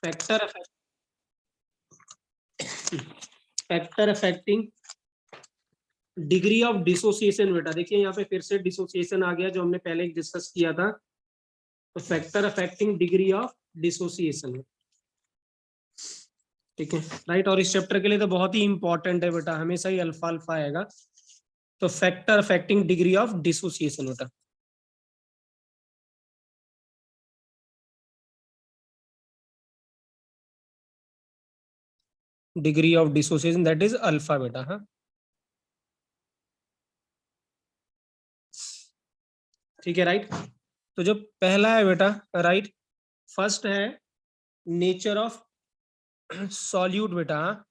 Factor affecting degree of dissociation. बेटा देखिए यहाँ पे फिर से डिसोसिएशन आ गया जो हमने पहले डिस्कस किया था। तो factor affecting degree of dissociation, ठीक है राइट। और इस चैप्टर के लिए तो बहुत ही इंपॉर्टेंट है बेटा, हमेशा ही अल्फा अल्फा आएगा। तो factor affecting degree of dissociation बेटा, degree of dissociation that is alpha बेटा। हाँ ठीक है राइट। तो जो पहला है बेटा राइट, फर्स्ट है नेचर ऑफ सॉल्यूट बेटा।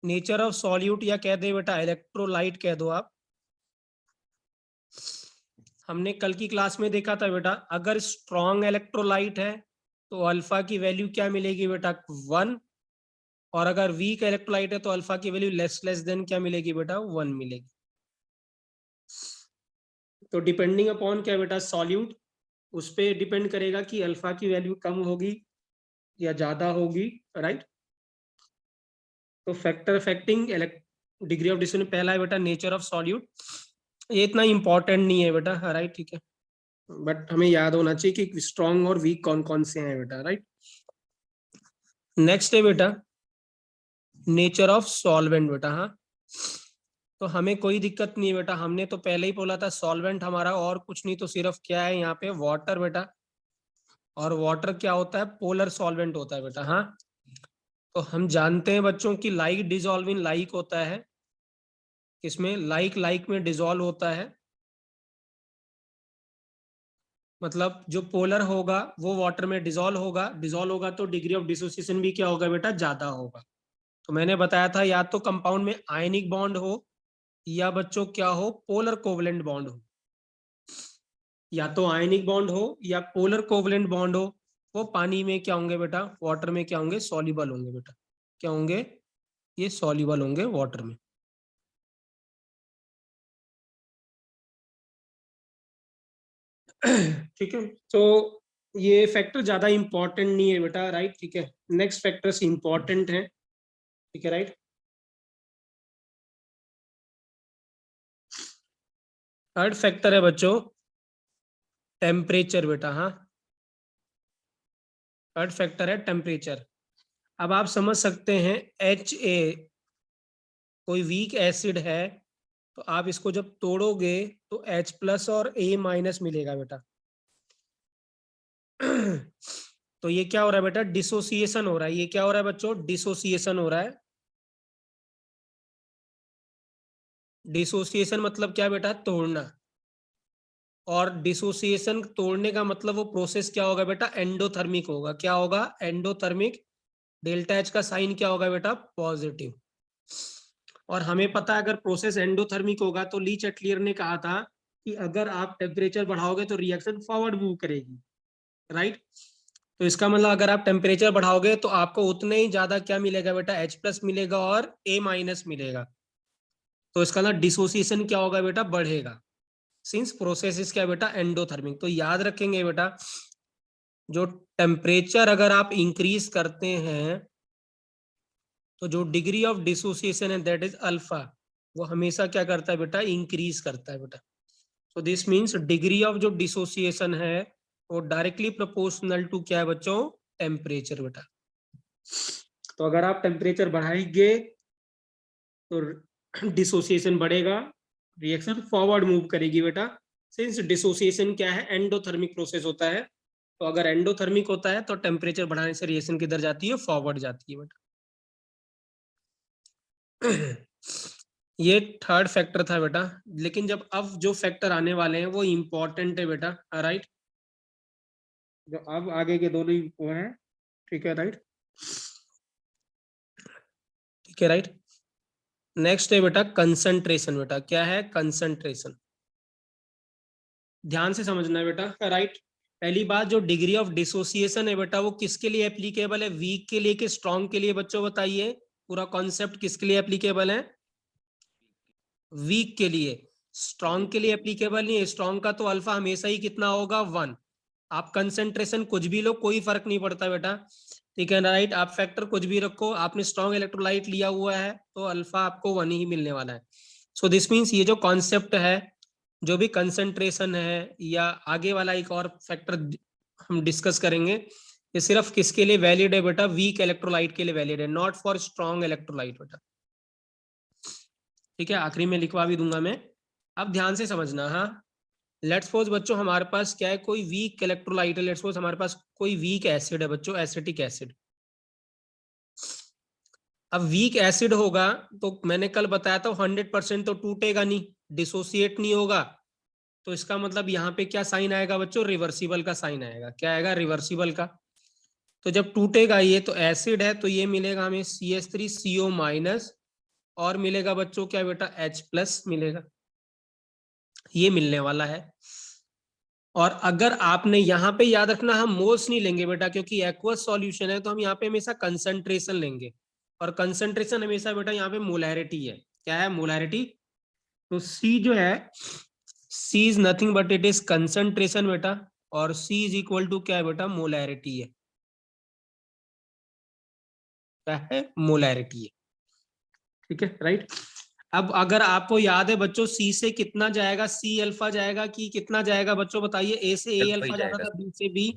नेचर ऑफ सॉल्यूट या कह दे बेटा इलेक्ट्रोलाइट कह दो आप। हमने कल की क्लास में देखा था बेटा, अगर स्ट्रॉन्ग इलेक्ट्रोलाइट है तो अल्फा की वैल्यू क्या मिलेगी बेटा 1, और अगर वीक इलेक्ट्रोलाइट है तो अल्फा की वैल्यू लेस देन क्या मिलेगी बेटा 1 मिलेगी। तो डिपेंडिंग अपॉन क्या बेटा सॉल्यूट, उस पर डिपेंड करेगा कि अल्फा की वैल्यू कम होगी या ज्यादा होगी राइट। तो factor affecting degree of dissociation पहला है बेटा नेचर ऑफ सॉल्यूट। ये इतना इंपॉर्टेंट नहीं है बेटा हाँ राइट ठीक है, बट हमें याद होना चाहिए कि स्ट्रॉन्ग और वीक कौन कौन से हैं बेटा राइट। नेक्स्ट है बेटा नेचर ऑफ सॉल्वेंट बेटा। हाँ तो हमें कोई दिक्कत नहीं है बेटा, हमने तो पहले ही बोला था सॉल्वेंट हमारा और कुछ नहीं तो सिर्फ क्या है यहाँ पे वाटर बेटा। और वाटर क्या होता है पोलर सॉल्वेंट होता है बेटा। हाँ तो हम जानते हैं बच्चों की लाइक डिजोल्व इन लाइक होता है, इसमें लाइक लाइक में डिजोल्व होता है। मतलब जो पोलर होगा वो वाटर में डिजोल्व होगा तो डिग्री ऑफ डिसोसिएशन भी क्या होगा बेटा ज्यादा होगा। तो मैंने बताया था या तो कंपाउंड में आयनिक बॉन्ड हो या बच्चों क्या हो पोलर कोवलेंट बॉन्ड हो, या तो आयनिक बॉन्ड हो या पोलर कोवलेंट बॉन्ड हो, वो पानी में क्या होंगे बेटा वाटर में क्या होंगे सॉल्युबल होंगे बेटा। क्या होंगे ये सॉल्युबल होंगे वाटर में। ठीक है तो ये फैक्टर ज्यादा इंपॉर्टेंट नहीं है बेटा राइट ठीक है। नेक्स्ट फैक्टर्स इंपॉर्टेंट है ठीक है राइट। थर्ड फैक्टर है बच्चों टेम्परेचर बेटा। हाँ थर्ड फैक्टर है टेम्परेचर। अब आप समझ सकते हैं HA कोई वीक एसिड है तो आप इसको जब तोड़ोगे तो H+ और A- मिलेगा बेटा। तो ये क्या हो रहा है बेटा डिसोसिएशन हो रहा है। ये क्या हो रहा है बच्चों डिसोसिएशन हो रहा है। डिसोसिएशन मतलब क्या बेटा तोड़ना, और डिसोसिएशन तोड़ने का मतलब वो प्रोसेस क्या होगा बेटा एंडोथर्मिक होगा। क्या होगा एंडोथर्मिक, डेल्टा H का साइन क्या होगा बेटा पॉजिटिव। और हमें पता है अगर प्रोसेस एंडोथर्मिक होगा तो ली चटलियर ने कहा था कि अगर आप टेम्परेचर बढ़ाओगे तो रिएक्शन फॉरवर्ड मूव करेगी राइट। तो इसका मतलब अगर आप टेम्परेचर बढ़ाओगे तो आपको उतने ही ज्यादा क्या मिलेगा बेटा H+ मिलेगा और A- मिलेगा। तो इसका मतलब डिसोसिएशन क्या होगा बेटा बढ़ेगा, सिंस प्रोसेस इज क्या बेटा एंडोथर्मिक। तो याद रखेंगे बेटा जो टेम्परेचर अगर आप इंक्रीज करते हैं तो जो डिग्री ऑफ डिसोसिएशन है दैट इज अल्फा, वो हमेशा क्या करता है बेटा इंक्रीज करता है बेटा। So this means degree of जो डिसोसिएशन है वो डायरेक्टली प्रोपोर्शनल टू क्या है बच्चों टेम्परेचर बेटा। तो अगर आप टेम्परेचर बढ़ाएंगे तो डिसोसिएशन बढ़ेगा, रिएक्शन फॉरवर्ड मूव करेगी बेटा। सिंस डिसोसिएशन क्या है एंडोथर्मिक प्रोसेस होता है, तो अगर एंडोथर्मिक होता है तो टेम्परेचर बढ़ाने से रिएक्शन किधर जाती है फॉरवर्ड जाती है बेटा। ये थर्ड फैक्टर था बेटा। लेकिन जब अब जो फैक्टर आने वाले हैं वो इंपॉर्टेंट है बेटा राइट। जो अब आगे के दोनों ही वो है ठीक है राइट ठीक है राइट। नेक्स्ट है बेटा कंसंट्रेशन बेटा। क्या है कंसंट्रेशन, ध्यान से समझना है बेटा राइट। पहली बात जो डिग्री ऑफ डिसोसिएशन है बेटा वो किसके लिए एप्लीकेबल है वीक के लिए कि स्ट्रॉन्ग के लिए बच्चों बताइए। पूरा कॉन्सेप्ट किसके लिए एप्लीकेबल है वीक के लिए। स्ट्रॉन्ग के लिए एप्लीकेबल नहीं है, स्ट्रॉन्ग का तो अल्फा हमेशा ही कितना होगा 1। आप कंसंट्रेशन कुछ भी लो, कोई फर्क नहीं पड़ता बेटा, ठीक है राइट। आप फैक्टर कुछ भी रखो, आपने स्ट्रॉन्ग इलेक्ट्रोलाइट लिया हुआ है तो अल्फा आपको 1 ही मिलने वाला है। सो दिस मीन्स ये जो कॉन्सेप्ट है, जो भी कंसंट्रेशन है या आगे वाला एक और फैक्टर हम डिस्कस करेंगे, ये सिर्फ किसके लिए वैलिड है बेटा, वीक इलेक्ट्रोलाइट के लिए वैलिड है, नॉट फॉर स्ट्रॉन्ग इलेक्ट्रोलाइट बेटा, ठीक है। आखिरी में लिखवा भी दूंगा मैं, अब ध्यान से समझना। हाँ, लेट्स सपोज बच्चों हमारे पास क्या है, कोई वीक इलेक्ट्रोलाइट है, लेट्स सपोज हमारे पास कोई वीक एसिड है बच्चों, एसिटिक एसिड। अब वीक एसिड होगा तो मैंने कल बताया था 100% तो टूटेगा नहीं, डिसोसिएट नहीं होगा, तो इसका मतलब यहाँ पे क्या साइन आएगा बच्चों, रिवर्सिबल का साइन आएगा। क्या आएगा, रिवर्सिबल का। तो जब टूटेगा ये, तो एसिड है तो ये मिलेगा हमें CH3CO- और मिलेगा बच्चों क्या बेटा, H+ मिलेगा, ये मिलने वाला है। और अगर आपने यहाँ पे याद रखना, हम मोल्स नहीं लेंगे बेटा, क्योंकि एक्वस सॉल्यूशन है, तो हम यहाँ पे हमेशा कंसंट्रेशन लेंगे, और कंसंट्रेशन हमेशा बेटा यहाँ पे मोलैरिटी है। क्या है, मोलैरिटी। तो C जो है, C is nothing but it is concentration बेटा, और C इज इक्वल टू क्या है बेटा, मोलैरिटी है। क्या है, मोलैरिटी है, ठीक है राइट। अब अगर आपको याद है बच्चों, सी से कितना जाएगा, सी अल्फा जाएगा कि कितना जाएगा बच्चों बताइए, ए से ए अल्फा ही अल्फा जाता जाएगा। था, बी से बी,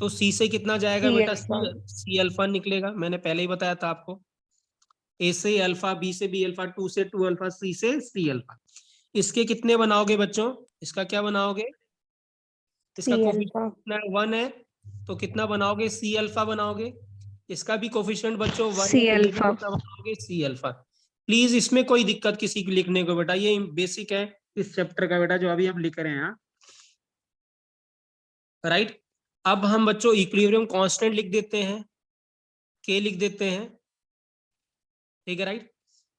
तो सी से कितना जाएगा सी बेटा, अल्फा। सी अल्फा निकलेगा, मैंने पहले ही बताया था आपको। ए से अल्फा, बी से बी अल्फा, 2 से 2 अल्फा, सी से सी अल्फा। इसके कितने बनाओगे बच्चों, इसका क्या बनाओगे, इसका सी कोफिशिएंट अल्फा। कितना है, 1 है, तो कितना बनाओगे, सी अल्फा बनाओगे। इसका भी कोफिशिएंट बच्चों 1 है, सी तो ये भी अल्फा। कितना बनाओगे, सी अल्फा। प्लीज इसमें कोई दिक्कत किसी को लिखने को बेटा, ये बेसिक है इस चैप्टर का बेटा, जो अभी हम लिख रहे हैं, राइट। अब हम बच्चों इक्विलिब्रियम कांस्टेंट लिख देते हैं, के लिख देते हैं, ठीक है राइट।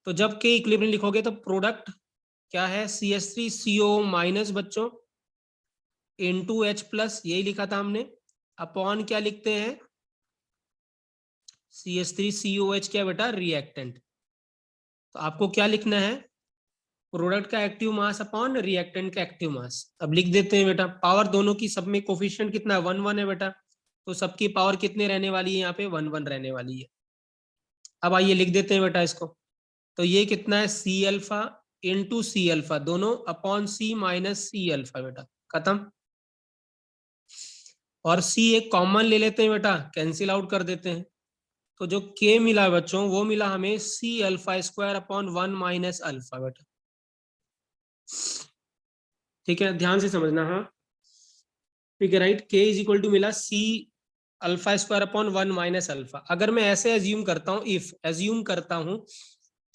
तो जब के इक्विलिब्रियम लिखोगे तो प्रोडक्ट क्या है, CH3CO- बच्चों इनटू H+, यही लिखा था हमने, अपॉन क्या लिखते हैं, CH3COH क्या बेटा, रिएक्टेंट। तो आपको क्या लिखना है, प्रोडक्ट का एक्टिव मास अपॉन रिएक्टेंट का एक्टिव मास। अब लिख देते हैं बेटा, पावर दोनों की सब में कोफिशिएंट कितना है, 1 1 है बेटा, तो सबकी पावर कितने रहने वाली है, यहाँ पे 1 1 रहने वाली है। अब आइए लिख देते हैं बेटा इसको, तो ये कितना है, C alpha into C alpha, दोनों upon C minus C alpha बेटा, खत्म। और C एक कॉमन ले लेते हैं बेटा, कैंसिल आउट कर देते हैं, तो जो K मिला बच्चों वो मिला हमें C alpha square upon 1 minus alpha बेटा, ठीक है, ध्यान से समझना। हाँ ठीक है right, K is equal to मिला C alpha square upon 1 minus alpha. अगर मैं ऐसे एज्यूम करता हूँ, इफ एज्यूम करता हूँ,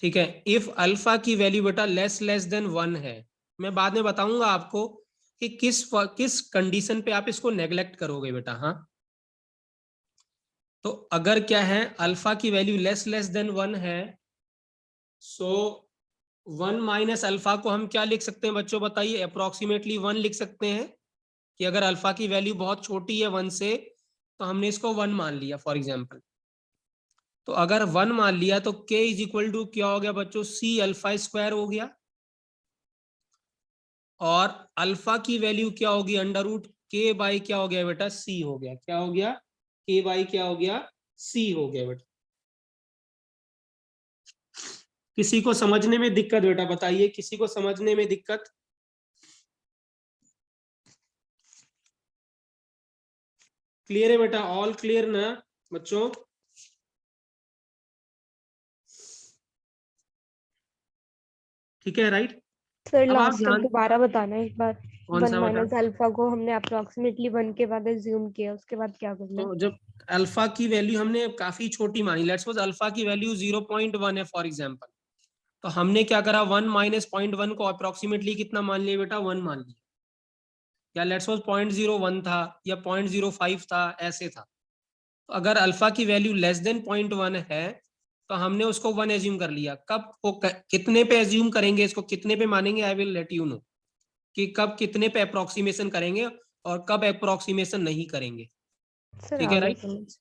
ठीक है, इफ अल्फा की वैल्यू बेटा लेस देन 1 है, मैं बाद में बताऊंगा आपको कि किस कंडीशन पे आप इसको नेग्लेक्ट करोगे बेटा। हाँ, तो अगर क्या है, अल्फा की वैल्यू लेस देन 1 है, सो 1 माइनस अल्फा को हम क्या लिख सकते हैं बच्चों बताइए, अप्रोक्सीमेटली 1 लिख सकते हैं, कि अगर अल्फा की वैल्यू बहुत छोटी है 1 से, तो हमने इसको 1 मान लिया फॉर एग्जाम्पल। तो अगर 1 मान लिया तो k इज इक्वल टू क्या हो गया बच्चों, C अल्फा स्क्वायर हो गया, और अल्फा की वैल्यू क्या होगी, अंडर रूट के बाई क्या हो गया बेटा, C हो गया। क्या हो गया, के बाई क्या हो गया, C हो गया बेटा। किसी को समझने में दिक्कत बेटा बताइए, किसी को समझने में दिक्कत, क्लियर है बेटा, ऑल क्लियर ना बच्चों। ठीक है राइट। सर अब आप लास्ट तक ध्यान, दोबारा बताना एक बार। कौन 1 सा बता, माइनस अल्फा को हमने अप्रोक्सीमेटली 1 के बाद एज्यूम किया, उसके बाद क्या करना है? तो जब अल्फा की वैल्यू हमने काफी छोटी मानी, लेट्स सपोज अल्फा की वैल्यू 0.1 है फॉर एग्जांपल, तो हमने क्या करा, 1 माइनस 0.1 को अप्रोक्सीमेटली कितना मान लिया बेटा, 1 मान लिया, या लेट्स सपोज 0.01 था या 0.05 था, ऐसे था। तो अगर अल्फा की वैल्यू लेस देन 0.1 है, तो हमने उसको 1 एज्यूम कर लिया। कब को कितने पे एज्यूम करेंगे इसको, कितने पे मानेंगे, I will let you know कि कब कितने पे अप्रोक्सीमेशन करेंगे और कब अप्रोक्सीमेशन नहीं करेंगे, सर ठीक आ है गया राइट। समझ।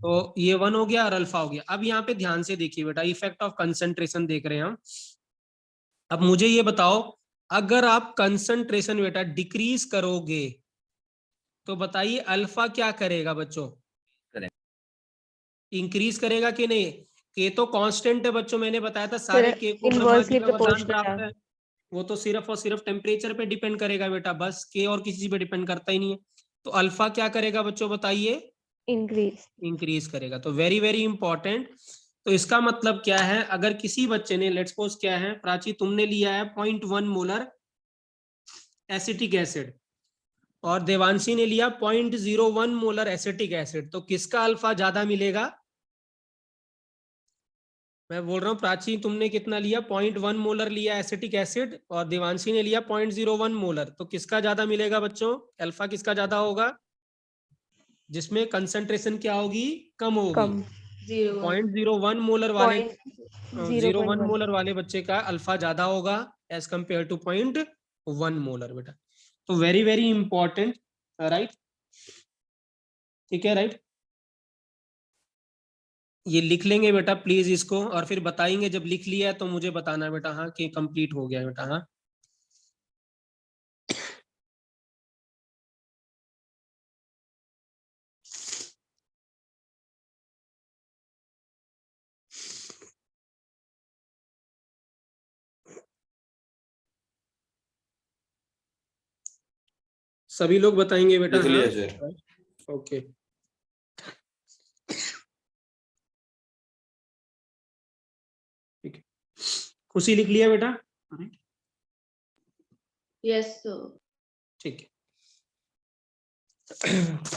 तो ये 1 हो गया और अल्फा हो गया। अब यहाँ पे ध्यान से देखिए बेटा, इफेक्ट ऑफ कंसंट्रेशन देख रहे हैं हम। अब मुझे ये बताओ, अगर आप कंसंट्रेशन बेटा डिक्रीज करोगे, तो बताइए अल्फा क्या करेगा बच्चों, करेक्ट। इंक्रीज करेगा कि नहीं? के तो कांस्टेंट है बच्चों, मैंने बताया था सारे के को ब्रह्मा जी इनवर्सली का वरदान प्रोपोर्शनल प्राप्त है। वो तो सिर्फ और सिर्फ टेम्परेचर पे डिपेंड करेगा बेटा, बस के और किसी पे डिपेंड करता ही नहीं है। तो अल्फा क्या करेगा बच्चों बताइए, इंक्रीज। इंक्रीज करेगा। तो वेरी वेरी इंपॉर्टेंट। तो इसका मतलब क्या है, अगर किसी बच्चे ने लेट्स सपोज क्या है प्राची, तुमने लिया है 0.1 मोलर एसिटिक एसिड और देवांशी ने लिया 0.01 मोलर एसिटिक एसिड, तो किसका अल्फा ज्यादा मिलेगा? मैं बोल रहा हूँ प्राची, तुमने कितना लिया, 0.1 मोलर लिया एसिटिक एसिड और देवांशी ने लिया 0.01 मोलर, तो किसका ज्यादा मिलेगा बच्चों? अल्फा किसका ज्यादा होगा? जिसमें कंसंट्रेशन क्या होगी, कम होगी। कम। 0.01 मोलर वाले, 0.1 0.1 मोलर वाले बच्चे का अल्फा ज्यादा होगा एज कंपेयर टू 0.1 मोलर बेटा। तो वेरी वेरी इंपॉर्टेंट, राइट, ठीक है, राइट। ये लिख लेंगे बेटा प्लीज इसको, और फिर बताएंगे जब लिख लिया है तो मुझे बताना बेटा हाँ कि कंप्लीट हो गया बेटा। हाँ सभी लोग बताएंगे बेटा? लिख लिया सर। हाँ ओके। ठीक है, खुशी लिख लिया बेटा? Yes sir. ठीक है।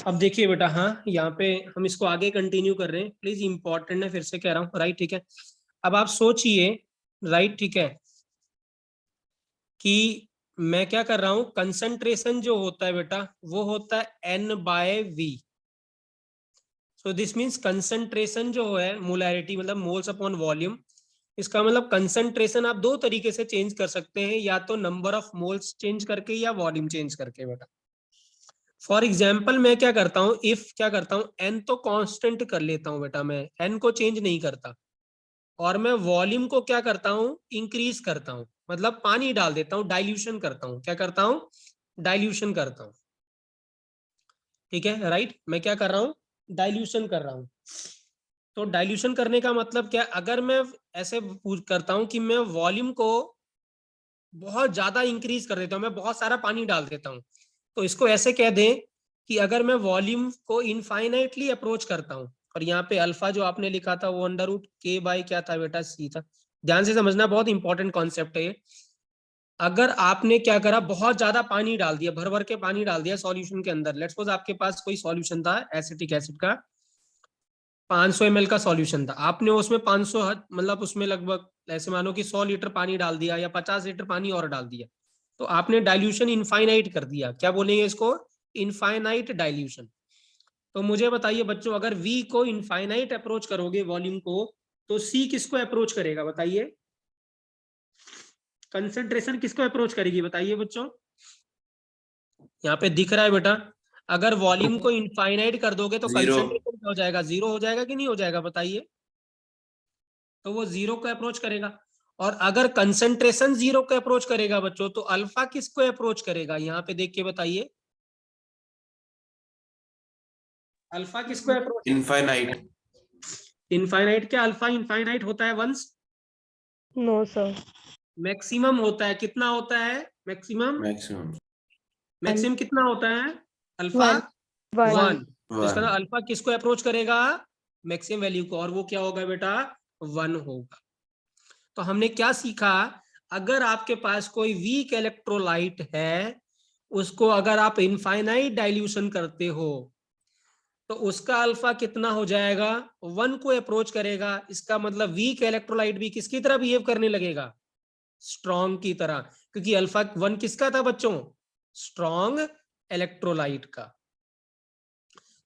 अब देखिए बेटा, हाँ यहाँ पे हम इसको आगे कंटिन्यू कर रहे हैं, प्लीज इंपॉर्टेंट है, फिर से कह रहा हूँ, राइट, ठीक है। अब आप सोचिए, राइट, ठीक है, कि मैं क्या कर रहा हूं, कंसंट्रेशन जो होता है बेटा वो होता है N/V। So this means concentration जो है मोलैरिटी मतलब मोल्स अपॉन वॉल्यूम, इसका मतलब कंसंट्रेशन आप दो तरीके से चेंज कर सकते हैं, या तो नंबर ऑफ मोल्स चेंज करके या वॉल्यूम चेंज करके बेटा। फॉर एग्जाम्पल मैं क्या करता हूँ, इफ क्या करता हूँ, एन तो कांस्टेंट कर लेता हूँ बेटा, मैं एन को चेंज नहीं करता, और मैं वॉल्यूम को क्या करता हूँ, इंक्रीज करता हूँ, मतलब पानी डाल देता हूँ, डाइल्यूशन करता हूँ। क्या करता हूँ? डाइल्यूशन करता हूँ, ठीक है, राइट। मैं क्या कर रहा हूँ, डाइल्यूशन कर रहा हूँ। तो डाइल्यूशन करने का मतलब क्या, अगर मैं ऐसे करता हूँ कि मैं वॉल्यूम को बहुत ज्यादा इंक्रीज कर देता हूँ, मैं बहुत सारा पानी डाल देता हूँ, तो इसको ऐसे कह दें कि अगर मैं वॉल्यूम को इनफाइनाइटली अप्रोच करता हूँ, और यहाँ पे अल्फा जो आपने लिखा था वो √K/, क्या था बेटा, C था। ध्यान से समझना, बहुत इंपॉर्टेंट कॉन्सेप्ट है ये। अगर आपने क्या करा, बहुत ज्यादा पानी डाल दिया, भर भर के पानी डाल दिया सॉल्यूशन के अंदर, लेट्स सपोज आपके पास कोई सॉल्यूशन था एसिटिक एसिड का, 500 ml का सॉल्यूशन था, आपने उसमें 500 मतलब उसमें लगभग ऐसे मानो कि 100 लीटर पानी डाल दिया या 50 लीटर पानी और डाल दिया, तो आपने डाइल्यूशन इनफाइनाइट कर दिया। क्या बोलेंगे इसको? Infinite dilution. तो मुझे बताइए बच्चों, अगर V को इनफाइनाइट अप्रोच करोगे वॉल्यूम को, तो C किसको अप्रोच करेगा बताइए? कंसंट्रेशन किसको अप्रोच करेगी बताइए बच्चों? यहाँ पे दिख रहा है बेटा, अगर वॉल्यूम को इनफाइनाइट कर दोगे तो जीरो। कंसंट्रेशन क्या हो जाएगा, जीरो हो जाएगा कि नहीं हो जाएगा बताइए? तो वो जीरो को अप्रोच करेगा। और अगर कंसंट्रेशन जीरो को अप्रोच करेगा बच्चों, तो अल्फा किसको अप्रोच करेगा, यहाँ पे देख के बताइए, अल्फा किसको अप्रोच? इनफाइनाइट। इनफाइनाइट। क्या अल्फा इनफाइनाइट होता है वंस? No sir. मैक्सिमम होता है। कितना होता है मैक्सिमम? मैक्सिमम मैक्सिमम कितना होता है अल्फा? 1 1। तो इसका 1। अल्फा किसको अप्रोच करेगा? मैक्सिमम वैल्यू को, और वो क्या होगा बेटा? 1 होगा। तो हमने क्या सीखा, अगर आपके पास कोई वीक इलेक्ट्रोलाइट है, उसको अगर आप इनफाइनाइट डाइल्यूशन करते हो, तो उसका अल्फा कितना हो जाएगा? 1 को अप्रोच करेगा। इसका मतलब वीक इलेक्ट्रोलाइट भी किसकी तरह बिहेव करने लगेगा? स्ट्रॉन्ग की तरह, क्योंकि अल्फा 1 किसका था बच्चों? स्ट्रॉन्ग इलेक्ट्रोलाइट का।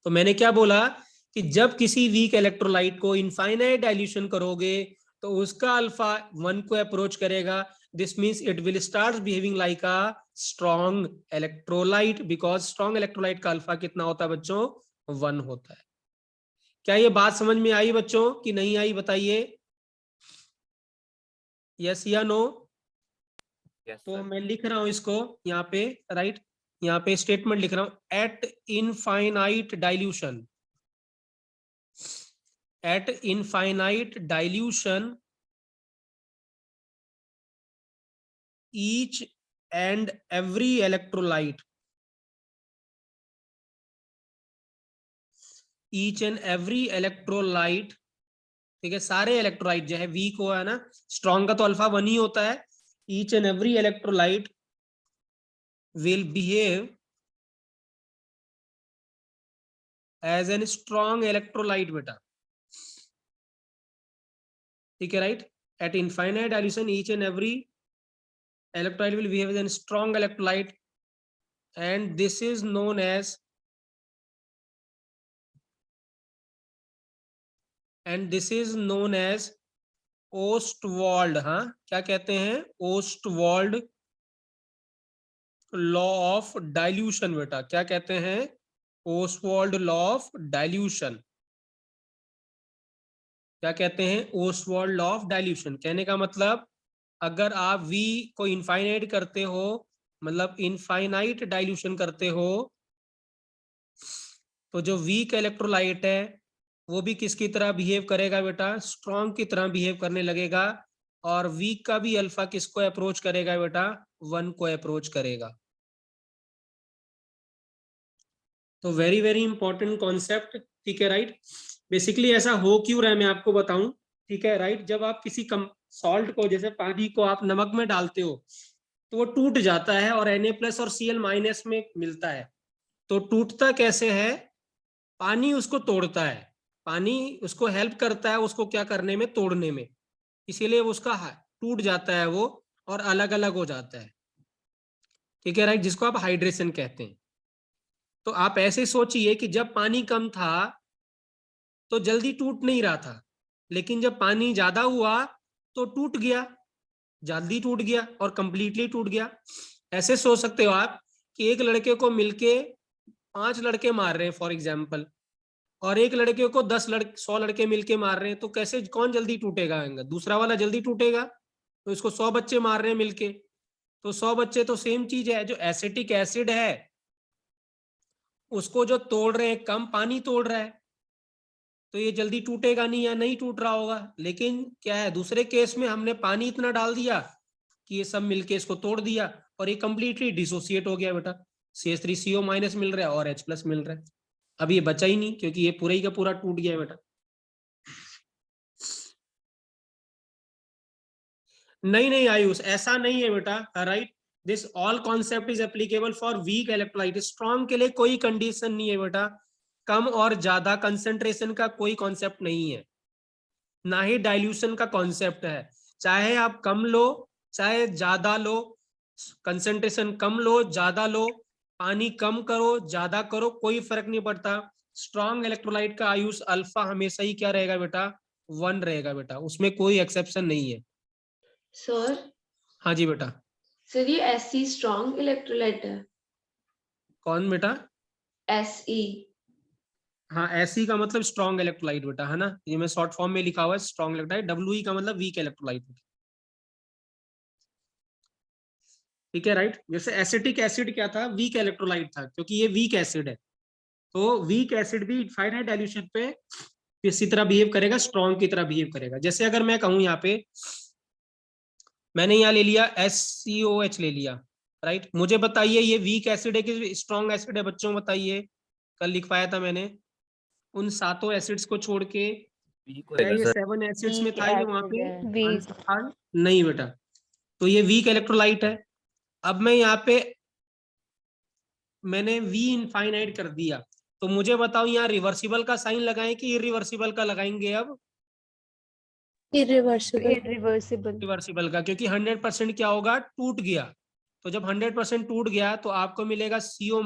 तो मैंने क्या बोला कि जब किसी वीक इलेक्ट्रोलाइट को इनफाइनाइट डाइल्यूशन करोगे, तो उसका अल्फा 1 को अप्रोच करेगा। This means it will start behaving like a strong electrolyte, because strong electrolyte का अल्फा कितना होता है बच्चों? 1 होता है। क्या ये बात समझ में आई बच्चों कि नहीं आई बताइए? यस या नो? तो मैं लिख रहा हूं इसको यहाँ पे, राइट। यहाँ पे स्टेटमेंट लिख रहा हूं, eight infinite dilution, eight infinite dilution each and every electrolyte, each and every electrolyte, ठीक है, सारे इलेक्ट्रोलाइट जो है वीक हुआ है ना, स्ट्रॉन्ग का तो अल्फा 1 ही होता है, each and every electrolyte will behave as an strong electrolyte बेटा, ठीक है, right. at infinite dilution each and every electrolyte will behave as a strong electrolyte, and this is known as, and this is known as Ostwald, हाँ क्या कहते हैं, Ostwald law of dilution बेटा, क्या कहते हैं, ओस्टवाल्ड लॉ ऑफ डाइल्यूशन, क्या कहते हैं, ओस्टवाल्ड लॉ ऑफ डाइल्यूशन। कहने का मतलब अगर आप V को इनफाइनाइट करते हो, मतलब इनफाइनाइट डाइल्यूशन करते हो, तो जो वीक इलेक्ट्रोलाइट है वो भी किसकी तरह बिहेव करेगा बेटा, स्ट्रॉन्ग की तरह बिहेव करने लगेगा, और वीक का भी अल्फा किसको अप्रोच करेगा बेटा, 1 को अप्रोच करेगा। तो वेरी वेरी इंपॉर्टेंट कॉन्सेप्ट, ठीक है, राइट। बेसिकली ऐसा हो क्यों रहा है मैं आपको बताऊं, ठीक है, राइट। जब आप किसी सॉल्ट को, जैसे पानी को आप नमक में डालते हो तो वो टूट जाता है और Na+ और Cl- में मिलता है। तो टूटता कैसे है, पानी उसको तोड़ता है, पानी उसको हेल्प करता है उसको क्या करने में, तोड़ने में, इसीलिए उसका टूट जाता है वो और अलग अलग हो जाता है, ठीक है, राइट, जिसको आप हाइड्रेशन कहते हैं। तो आप ऐसे सोचिए कि जब पानी कम था तो जल्दी टूट नहीं रहा था, लेकिन जब पानी ज्यादा हुआ तो टूट गया, जल्दी टूट गया और कंप्लीटली टूट गया। ऐसे सोच सकते हो आप कि एक लड़के को मिलके 5 लड़के मार रहे हैं फॉर एग्जाम्पल, और एक लड़के को 100 लड़के मिलके मार रहे हैं, तो कैसे, कौन जल्दी टूटेगा, दूसरा वाला जल्दी टूटेगा। तो इसको 100 बच्चे मार रहे हैं मिलके, तो 100 बच्चे तो सेम चीज है, जो एसिटिक एसिड है उसको जो तोड़ रहे हैं, कम पानी तोड़ रहा है, तो ये जल्दी टूटेगा नहीं या नहीं टूट रहा होगा। लेकिन क्या है, दूसरे केस में हमने पानी इतना डाल दिया कि ये सब मिलके इसको तोड़ दिया और ये कंप्लीटली डिसोसिएट हो गया बेटा, CH3CO- मिल रहा है और H+ मिल रहा है। अब ये बचा ही नहीं क्योंकि ये पूरा ही का पूरा टूट गया बेटा। नहीं नहीं आयुष, ऐसा नहीं है बेटा, right. This all concept is applicable for weak electrolyte, strong के लिए कोई कंडीशन नहीं है बेटा, कम और ज्यादा कंसेंट्रेशन का कोई कॉन्सेप्ट नहीं है, ना ही डाइल्यूशन का कॉन्सेप्ट है। चाहे आप कम लो चाहे ज्यादा लो, कंसेंट्रेशन कम लो ज्यादा लो, पानी कम करो ज्यादा करो, कोई फर्क नहीं पड़ता। स्ट्रॉन्ग इलेक्ट्रोलाइट का आयुष अल्फा हमेशा ही क्या रहेगा बेटा, 1 रहेगा बेटा, उसमें कोई एक्सेप्शन नहीं है। सर, हाँ जी बेटा। सर ये Fe स्ट्रॉन्ग इलेक्ट्रोलाइट है? कौन बेटा? Fe। हाँ, Fe का मतलब स्ट्रॉन्ग इलेक्ट्रोलाइट बेटा, है ना, ये मैं शॉर्ट फॉर्म में लिखा हुआ है स्ट्रॉन्ग इलेक्ट्रोलाइट, We का मतलब वीक इलेक्ट्रोलाइट, ठीक है, राइट। जैसे एसिटिक एसिड क्या था, वीक इलेक्ट्रोलाइट था, क्योंकि ये वीक एसिड है, तो वीक एसिड भी इनफाइनाइट डाइल्यूशन पे किसी तरह बिहेव करेगा, स्ट्रॉन्ग की तरह बिहेव करेगा। जैसे अगर मैं कहूं यहाँ पे, मैंने यहाँ ले लिया SCOH ले लिया, राइट, मुझे बताइए ये वीक एसिड है कि स्ट्रॉन्ग एसिड है, बच्चों बताइए, कल लिखवाया था मैंने, उन 7 एसिड्स को छोड़ के क्या ये 7 एसिड्स में वीक था ये वहां एसिड पे है। वीक था, नहीं बेटा, तो ये वीक इलेक्ट्रोलाइट है। अब मैं यहाँ पे मैंने V इनफाइनाइट कर दिया, तो मुझे बताओ यहाँ रिवर्सिबल का साइन लगाएं कि इरिवर्सिबल का लगाएंगे, अब इरिवर्सिबल रिवर्सिबल का, क्योंकि 100% क्या होगा, टूट गया। तो जब 100% टूट गया तो आपको मिलेगा CO-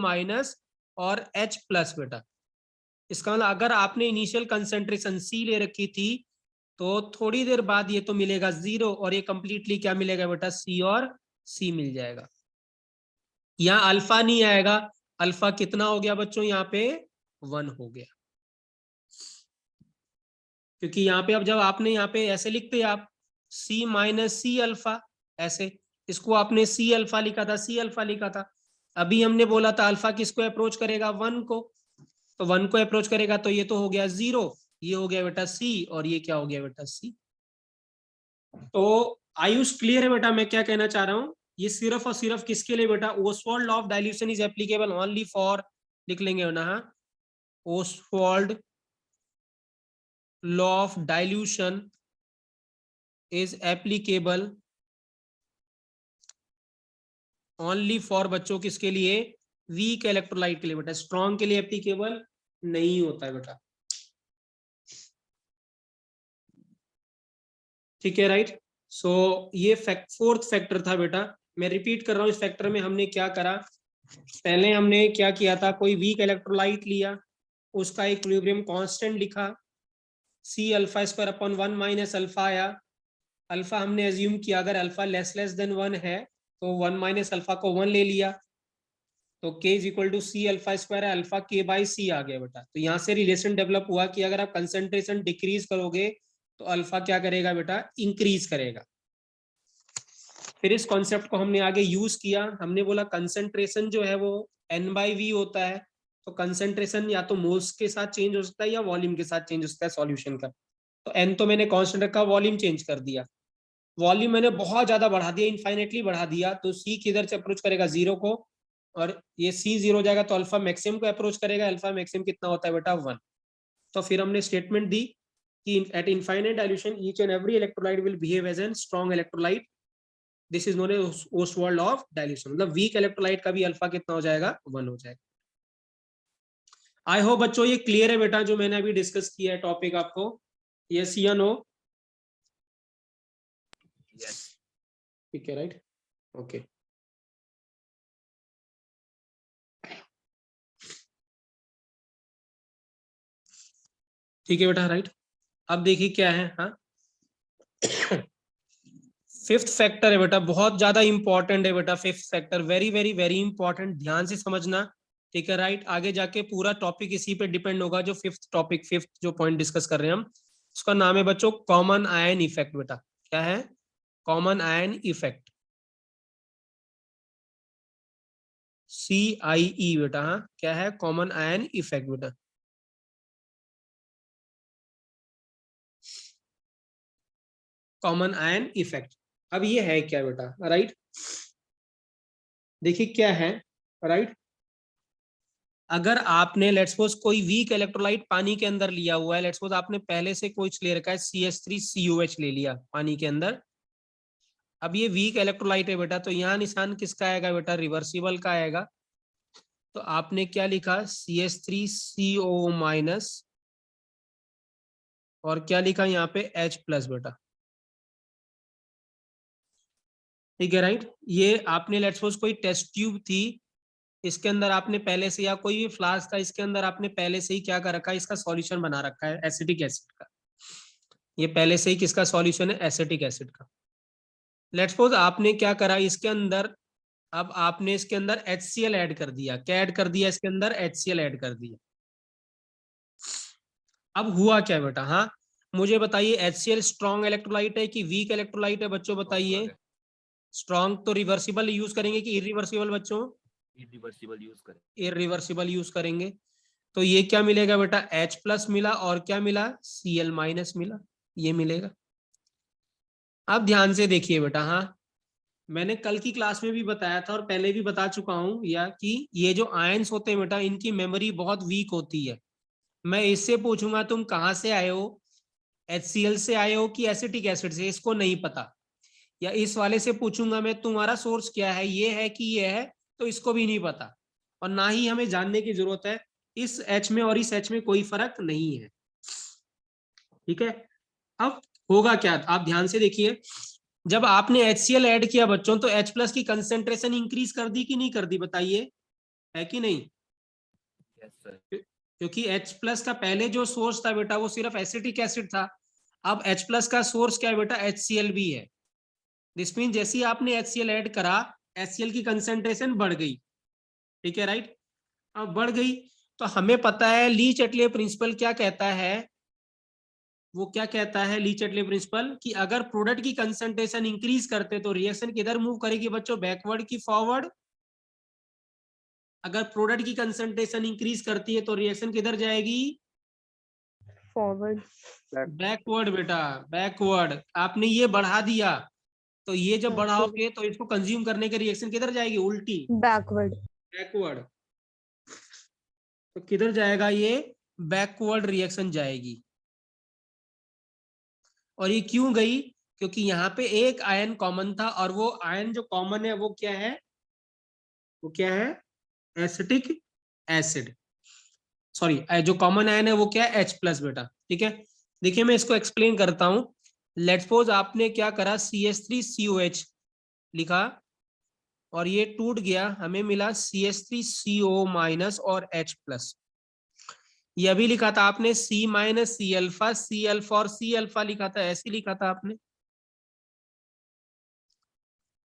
और H+ बेटा। इसका मतलब अगर आपने इनिशियल कंसेंट्रेशन C ले रखी थी तो थोड़ी देर बाद ये तो मिलेगा 0 और ये कंप्लीटली क्या मिलेगा बेटा, C और C मिल जाएगा। यहाँ अल्फा नहीं आएगा, अल्फा कितना हो गया बच्चों, यहाँ पे 1 हो गया, क्योंकि यहाँ पे अब जब आपने यहाँ पे ऐसे लिखते आप C- C अल्फा, ऐसे इसको आपने C अल्फा लिखा था, C अल्फा लिखा था, अभी हमने बोला था अल्फा किसको अप्रोच करेगा, 1 को, तो 1 को अप्रोच करेगा तो ये तो हो गया 0, ये हो गया बेटा C, और ये क्या हो गया बेटा C। तो आयुष क्लियर है बेटा मैं क्या कहना चाह रहा हूं, ये सिर्फ और सिर्फ किसके लिए बेटा, Oswald law of dilution is applicable only for, लिख लेंगे ना, Oswald law of dilution is applicable only for बच्चों किसके लिए, वीक इलेक्ट्रोलाइट के लिए बेटा, स्ट्रॉन्ग के लिए एप्लीकेबल नहीं होता है बेटा, ठीक है राइट। सो ये फोर्थ फैक्टर था बेटा, मैं रिपीट कर रहा हूं, इस फैक्टर में हमने क्या करा, पहले हमने क्या किया था, कोई वीक इलेक्ट्रोलाइट लिया, उसका इक्विलिब्रियम कांस्टेंट लिखा, C alpha square upon 1 minus alpha आया, अल्फा हमने एज्यूम किया अगर अल्फा लेस देन 1 है तो 1 माइनस अल्फा को 1 ले लिया, तो k is equal to C alpha square है, अल्फा k बाई C आ गया बेटा। तो यहाँ से रिलेशन डेवलप हुआ कि अगर आप कंसंट्रेशन डिक्रीज करोगे तो अल्फा क्या करेगा बेटा, इंक्रीज करेगा। फिर इस कॉन्सेप्ट को हमने आगे यूज किया, हमने बोला कंसंट्रेशन जो है वो n/v होता है, तो कंसंट्रेशन या तो मोल्स के साथ चेंज हो सकता है या वॉल्यूम के साथ चेंज हो सकता है सॉल्यूशन का, तो n तो मैंने कांस्टेंट रखा, वॉल्यूम चेंज कर दिया, वॉल्यूम मैंने बहुत ज्यादा बढ़ा दिया, इनफाइनेटली बढ़ा दिया, तो C किधर से अप्रोच करेगा 0 को, और ये C 0 हो जाएगा तो अल्फा मैक्सिमम को अप्रोच करेगा, अल्फा मैक्सिमम कितना होता है बेटा 1। तो फिर हमने स्टेटमेंट दी कि at infinite dilution each and every electrolyte will behave as an strong electrolyte, this is known as Ostwald law of dilution, मतलब वीक इलेक्ट्रोलाइट का भी अल्फा कितना हो जाएगा, 1 हो जाएगा। आई होप बच्चों ये क्लियर है बेटा जो मैंने अभी डिस्कस किया है टॉपिक आपको, यस या नो, ठीक है राइट, ओके। ठीक है बेटा राइट, अब देखिए क्या है, हाँ फिफ्थ फैक्टर है बेटा, बहुत ज्यादा इंपॉर्टेंट है बेटा, fifth factor very very very important, ध्यान से समझना, ठीक है राइट। आगे जाके पूरा टॉपिक इसी पे डिपेंड होगा, जो फिफ्थ टॉपिक, फिफ्थ जो पॉइंट डिस्कस कर रहे हैं हम, उसका नाम है बच्चों कॉमन आयन इफेक्ट बेटा, क्या है, कॉमन आयन इफेक्ट, CIE बेटा, हाँ क्या है, कॉमन आयन इफेक्ट बेटा। कॉमन आयन इफेक्ट, अब ये है क्या बेटा, राइट, देखिए क्या है, राइट, अगर आपने लेट्स सपोज कोई वीक इलेक्ट्रोलाइट पानी के अंदर लिया हुआ है, लेट्स सपोज आपने पहले से कुछ ले रखा है, CH3COH ले लिया पानी के अंदर, अब ये वीक इलेक्ट्रोलाइट है बेटा, तो यहाँ निशान किसका आएगा बेटा, रिवर्सिबल का आएगा, तो आपने क्या लिखा, CH3CO माइनस, और क्या लिखा यहाँ पे H प्लस बेटा, ठीक है राइट। ये आपने लेट्स सपोज कोई टेस्ट ट्यूब थी, इसके अंदर आपने पहले से, या कोई भी फ्लास्क था, इसके अंदर आपने पहले से ही क्या कर रखा है, इसका सॉल्यूशन बना रखा है एसिटिक एसिड का, ये पहले से ही किसका सॉल्यूशन है, एसिटिक एसिड का। लेट्स सपोज आपने क्या करा इसके अंदर, अब आपने इसके अंदर HCl ऐड कर दिया, क्या ऐड कर दिया इसके अंदर, HCl ऐड कर दिया। अब हुआ क्या बेटा, हाँ मुझे बताइए, HCl स्ट्रॉन्ग इलेक्ट्रोलाइट है कि वीक इलेक्ट्रोलाइट है बच्चों, बताइए। स्ट्रॉन्ग तो रिवर्सिबल यूज करेंगे कि इरिवर्सिबल बच्चों, इरिवर्सिबल यूज करें, इरिवर्सिबल यूज करेंगे। तो ये क्या मिलेगा बेटा, H प्लस मिला, और क्या मिला, Cl माइनस मिला, ये मिलेगा। अब ध्यान से देखिए बेटा, हाँ मैंने कल की क्लास में भी बताया था और पहले भी बता चुका हूं, या कि ये जो आयंस होते हैं बेटा, इनकी मेमोरी बहुत वीक होती है। मैं इससे पूछूंगा तुम कहाँ से आए हो, HCl से आए हो कि एसिटिक एसिड से, इसको नहीं पता, या इस वाले से पूछूंगा मैं तुम्हारा सोर्स क्या है, ये है कि ये है, तो इसको भी नहीं पता, और ना ही हमें जानने की जरूरत है, इस H में और इस H में कोई फर्क नहीं है, ठीक है। अब होगा क्या, आप ध्यान से देखिए, जब आपने HCl ऐड किया बच्चों, तो H प्लस की कंसेंट्रेशन इंक्रीज कर दी कि नहीं कर दी, बताइए, है कि नहीं, यस सर, क्योंकि H प्लस का पहले जो सोर्स था बेटा वो सिर्फ एसिटिक एसिड था, अब H प्लस का सोर्स क्या है बेटा, HCl भी है। दिस मीन जैसे ही आपने HCl ऐड करा, HCl की कंसेंट्रेशन बढ़ गई, ठीक है राइट। अब बढ़ गई तो हमें पता है ली चटले प्रिंसिपल क्या कहता है, वो क्या कहता है ली चटले प्रिंसिपल, कि अगर प्रोडक्ट की कंसेंट्रेशन इंक्रीज करते तो रिएक्शन किधर मूव करेगी बच्चों, बैकवर्ड की फॉरवर्ड, अगर प्रोडक्ट की कंसंट्रेशन इंक्रीज करती है तो रिएक्शन किधर जाएगी? फॉरवर्ड। बैकवर्ड बेटा, बैकवर्ड। आपने ये बढ़ा दिया तो ये जब बढ़ाओगे तो इसको कंज्यूम करने के रिएक्शन किधर जाएगी? उल्टी, बैकवर्ड। बैकवर्ड। तो किधर जाएगा ये? बैकवर्ड रिएक्शन जाएगी। और ये क्यों गई? क्योंकि यहाँ पे एक आयन कॉमन था और वो आयन जो कॉमन है वो क्या है? वो क्या है? Acetic acid. सॉरी, जो कॉमन आयन है वो क्या है? H+ बेटा। ठीक है, देखिए मैं इसको एक्सप्लेन करता हूं। लेट्स सपोज आपने क्या करा, CH3COH लिखा और ये टूट गया, हमें मिला CH3CO- और H+। ये अभी लिखा था आपने C- C alpha, C alpha और C अल्फा लिखा था, ऐसे लिखा था आपने।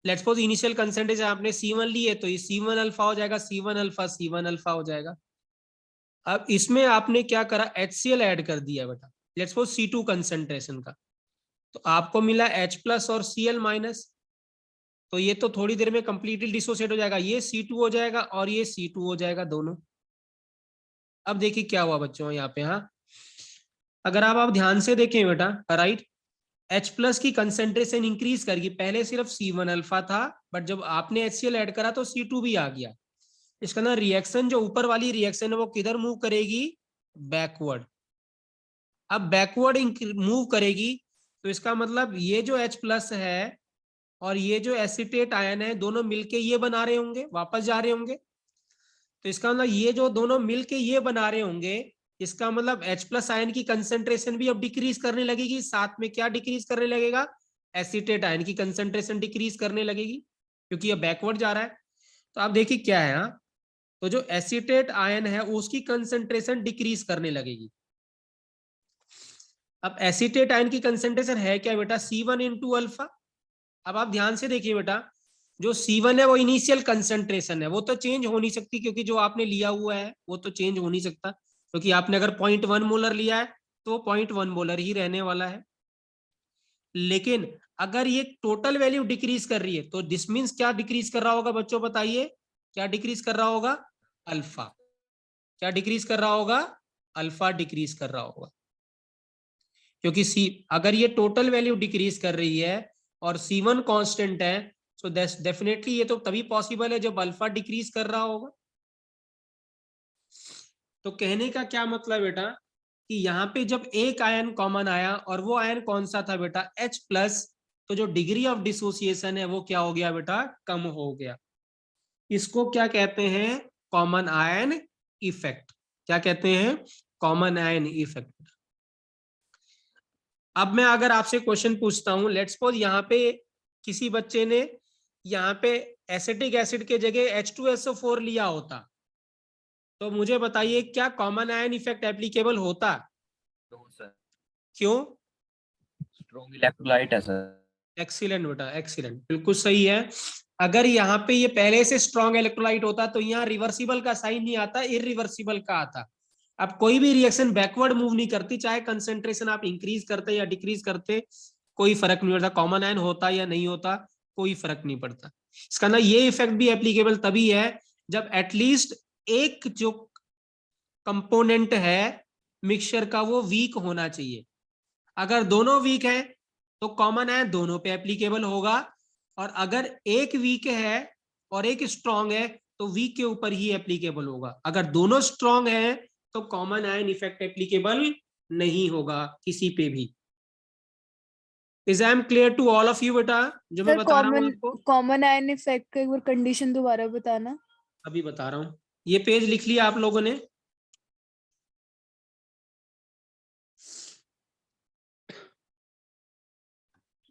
लेट्स सपोज इनिशियल कंसेंट्रेशन आपने C1 ली है तो ये C1 अल्फा हो जाएगा, C1 अल्फा C1 अल्फा हो जाएगा। अब इसमें आपने क्या करा, HCl ऐड कर दिया बेटा, लेट्स सपोज C2 कंसेंट्रेशन का, तो आपको मिला H+ और Cl-। तो ये तो थोड़ी देर में कंप्लीटली डिसोसिएट हो जाएगा, ये C2 हो जाएगा और ये C2 हो जाएगा दोनों। अब देखिए क्या हुआ बच्चों यहाँ पे। हाँ, अगर आप ध्यान से देखें बेटा, राइट, H+ की कंसेंट्रेशन इंक्रीज करेगी। पहले सिर्फ C1 अल्फा था, बट जब आपने HCl ऐड करा तो C2 भी आ गया। इसका ना रिएक्शन, जो ऊपर वाली रिएक्शन है वो किधर मूव करेगी? बैकवर्ड। अब बैकवर्ड मूव करेगी तो इसका मतलब ये जो H+ है और ये जो एसिटेट आयन है दोनों मिलके ये बना रहे होंगे, वापस जा रहे होंगे। तो इसका मतलब ये जो दोनों मिलके ये बना रहे होंगे, इसका मतलब H+ आयन की कंसेंट्रेशन भी अब डिक्रीज करने लगेगी। साथ में क्या डिक्रीज करने लगेगा? एसिटेट आयन की कंसेंट्रेशन डिक्रीज करने लगेगी, क्योंकि ये बैकवर्ड जा रहा है। तो आप देखिए क्या है, हाँ, तो जो एसिटेट आयन है उसकी कंसेंट्रेशन डिक्रीज करने लगेगी। अब एसिटेट आयन की कंसेंट्रेशन है क्या बेटा? C1 into alpha. अब आप ध्यान से देखिए बेटा, जो C1 है वो इनिशियल कंसेंट्रेशन है, वो तो चेंज हो नहीं सकती, क्योंकि जो आपने लिया हुआ है वो तो चेंज हो नहीं सकता, क्योंकि आपने अगर 0.1 मोलर लिया है तो 0.1 मोलर ही रहने वाला है। लेकिन अगर ये टोटल वैल्यू डिक्रीज कर रही है तो दिस मीन्स क्या डिक्रीज कर रहा होगा बच्चों? बताइए, क्या डिक्रीज कर रहा होगा? अल्फा। क्या डिक्रीज कर रहा होगा? अल्फा डिक्रीज कर रहा होगा। क्योंकि अगर ये टोटल वैल्यू डिक्रीज कर रही है और C1 कांस्टेंट है, सो डेफिनेटली ये तो तभी पॉसिबल है जब अल्फा डिक्रीज कर रहा होगा। तो कहने का क्या मतलब बेटा, कि यहाँ पे जब एक आयन कॉमन आया और वो आयन कौन सा था बेटा? H+, तो जो डिग्री ऑफ डिसोसिएशन है वो क्या हो गया बेटा? कम हो गया। इसको क्या कहते हैं? Common ion effect. क्या कहते हैं? Common ion effect. अब मैं अगर आपसे क्वेश्चन पूछता हूं, लेट्स सपोज यहाँ पे किसी बच्चे ने यहाँ पे एसिटिक एसिड के जगह H2SO4 लिया होता, तो मुझे बताइए क्या कॉमन आयन इफेक्ट एप्लीकेबल होता? नो सर, क्यों? स्ट्रॉन्ग इलेक्ट्रोलाइट है सर। एक्सीलेंट बेटा, एक्सीलेंट, बिल्कुल सही है। अगर यहाँ पे ये पहले से स्ट्रॉन्ग इलेक्ट्रोलाइट होता तो यहाँ रिवर्सिबल का साइन नहीं आता, इरिवर्सिबल का आता। अब कोई भी रिएक्शन बैकवर्ड मूव नहीं करती, चाहे कंसेंट्रेशन आप इंक्रीज करते या डिक्रीज करते, कोई फर्क नहीं पड़ता। कॉमन आयन होता या नहीं होता, कोई फर्क नहीं पड़ता। इसका ना ये इफेक्ट भी एप्लीकेबल तभी है जब एटलीस्ट एक जो कंपोनेंट है मिक्सचर का वो वीक होना चाहिए। अगर दोनों वीक है तो कॉमन आयन दोनों पे एप्लीकेबल होगा, और अगर एक वीक है और एक स्ट्रॉन्ग है तो वीक के ऊपर ही एप्लीकेबल होगा। अगर दोनों स्ट्रॉन्ग है तो कॉमन आयन इफेक्ट एप्लीकेबल नहीं होगा किसी पे भी। Is I am clear to all of you बेटा, जो मैं सर बता रहा हूं आपको? कॉमन आयन इफेक्ट का एक बार कंडीशन दोबारा बताना। अभी बता रहा हूं, ये पेज लिख लिया आप लोगों ने?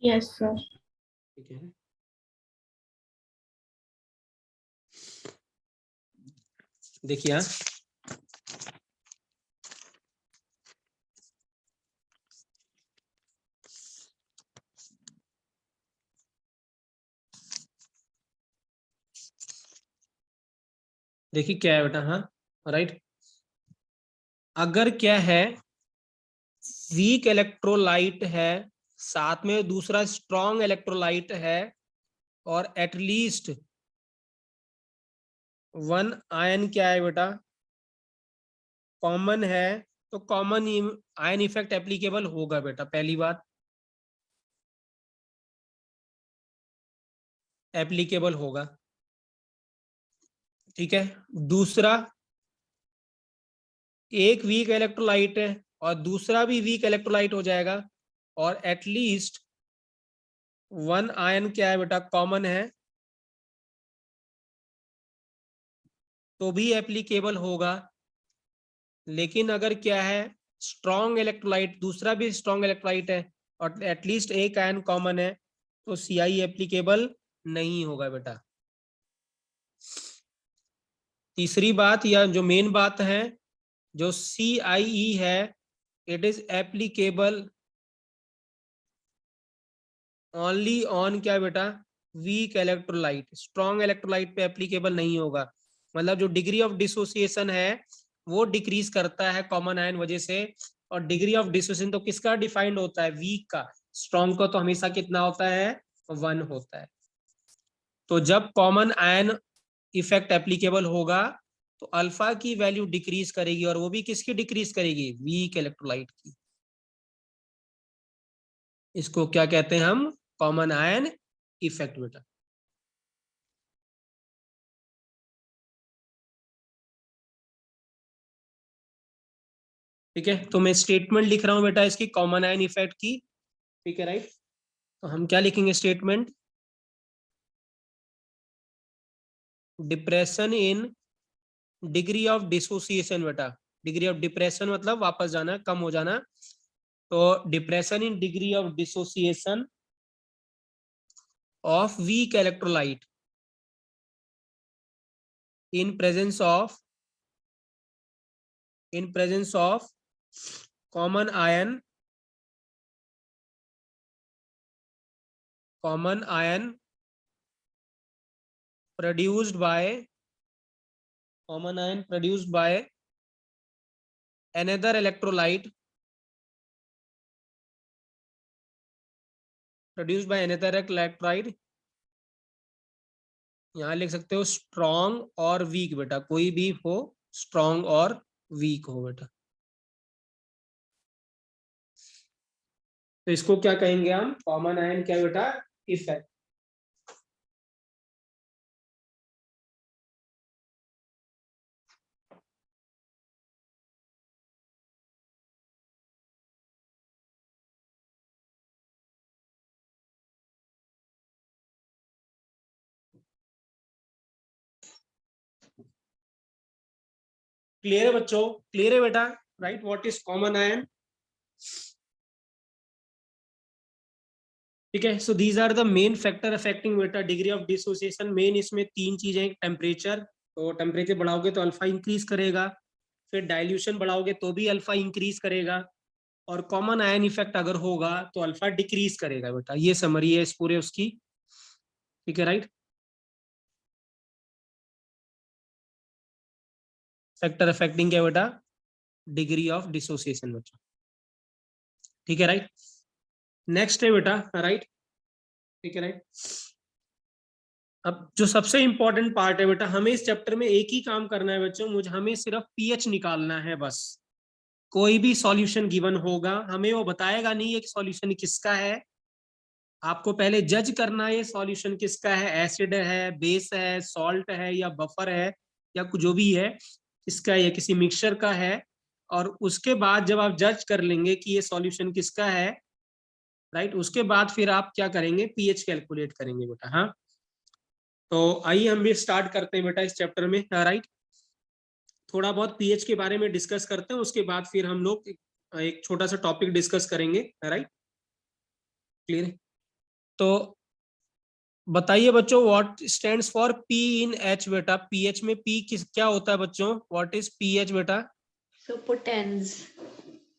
Yes, sir. ठीक है, देखिए देखिए क्या है बेटा। हाँ, राइट, अगर क्या है वीक इलेक्ट्रोलाइट है, साथ में दूसरा स्ट्रॉन्ग इलेक्ट्रोलाइट है, और एटलीस्ट वन आयन क्या है बेटा, कॉमन है, तो कॉमन आयन इफेक्ट एप्लीकेबल होगा बेटा, पहली बात एप्लीकेबल होगा, ठीक है। दूसरा, एक वीक इलेक्ट्रोलाइट है और दूसरा भी वीक इलेक्ट्रोलाइट हो जाएगा, और एटलीस्ट वन आयन क्या है बेटा, कॉमन है, तो भी एप्लीकेबल होगा। लेकिन अगर क्या है, स्ट्रॉन्ग इलेक्ट्रोलाइट, दूसरा भी स्ट्रॉन्ग इलेक्ट्रोलाइट है और एटलीस्ट एक आयन कॉमन है, तो सीआई एप्लीकेबल नहीं होगा बेटा। तीसरी बात या जो मेन बात है, जो CIE है, it is applicable only on क्या बेटा, वीक इलेक्ट्रोलाइट, स्ट्रॉन्ग इलेक्ट्रोलाइट पे एप्लीकेबल नहीं होगा। मतलब जो डिग्री ऑफ डिसोसिएशन है वो डिक्रीज करता है कॉमन आयन वजह से, और डिग्री ऑफ डिसोसिएशन तो किसका डिफाइंड होता है, वीक का। स्ट्रॉन्ग का तो हमेशा कितना होता है, 1 होता है। तो जब कॉमन आयन इफेक्ट एप्लीकेबल होगा तो अल्फा की वैल्यू डिक्रीज करेगी, और वो भी किसकी डिक्रीज करेगी, वीक इलेक्ट्रोलाइट की। इसको क्या कहते हैं हम, कॉमन आयन इफेक्ट बेटा। ठीक है, तो मैं स्टेटमेंट लिख रहा हूं बेटा इसकी, कॉमन आयन इफेक्ट की, ठीक है राइट। तो हम क्या लिखेंगे statement, depression in degree of dissociation बेटा, डिग्री ऑफ डिप्रेशन मतलब वापस जाना, कम हो जाना, तो depression in degree of dissociation of weak electrolyte in presence of common ion produced by another electrolyte, यहाँ लिख सकते हो स्ट्रॉन्ग और वीक बेटा, कोई भी हो, स्ट्रॉन्ग और वीक हो बेटा। तो इसको क्या कहेंगे हम, कॉमन आयन क्या बेटा, इफेक्ट। क्लियर है बच्चों, क्लियर है बेटा, right. What is common ion, ठीक है। So these are the main factor affecting बेटा डिग्री ऑफ डिसोसिएशन। मेन इसमें 3 चीजें, टेम्परेचर, तो टेम्परेचर बढ़ाओगे तो अल्फा इंक्रीज करेगा, फिर डाइल्यूशन बढ़ाओगे तो भी अल्फा इंक्रीज करेगा, और कॉमन आयन इफेक्ट अगर होगा तो अल्फा डिक्रीज करेगा बेटा। ये समरी है इस पूरे उसकी, ठीक है राइट। फैक्टर अफेक्टिंग क्या बेटा, डिग्री ऑफ डिसोसिएशन बेटा, ठीक है राइट। नेक्स्ट है बेटा, राइट, ठीक है राइट। अब जो सबसे इंपॉर्टेंट पार्ट है बेटा, हमें इस चैप्टर में एक ही काम करना है बच्चों, मुझे हमें सिर्फ पीएच निकालना है बस। कोई भी सॉल्यूशन गिवन होगा, हमें वो बताएगा नहीं है कि सॉल्यूशन किसका है, आपको पहले जज करना है ये सॉल्यूशन किसका है, एसिड है, बेस है, सॉल्ट है, या बफर है, या जो भी है किसका है, या किसी मिक्सचर का है। और उसके बाद जब आप जज कर लेंगे कि ये सॉल्यूशन किसका है, राइट, उसके बाद फिर आप क्या करेंगे, पीएच कैलकुलेट करेंगे बेटा। हाँ, तो आइए हम भी स्टार्ट करते हैं बेटा इस चैप्टर में, राइट। थोड़ा बहुत पीएच के बारे में डिस्कस करते हैं, उसके बाद फिर हम लोग एक छोटा सा टॉपिक डिस्कस करेंगे, राइट, क्लियर है। तो बताइए बच्चों, what stands for P in H बेटा, पीएच में पी किस क्या होता है बच्चों, व्हाट इज पीएच बेटा, So potens.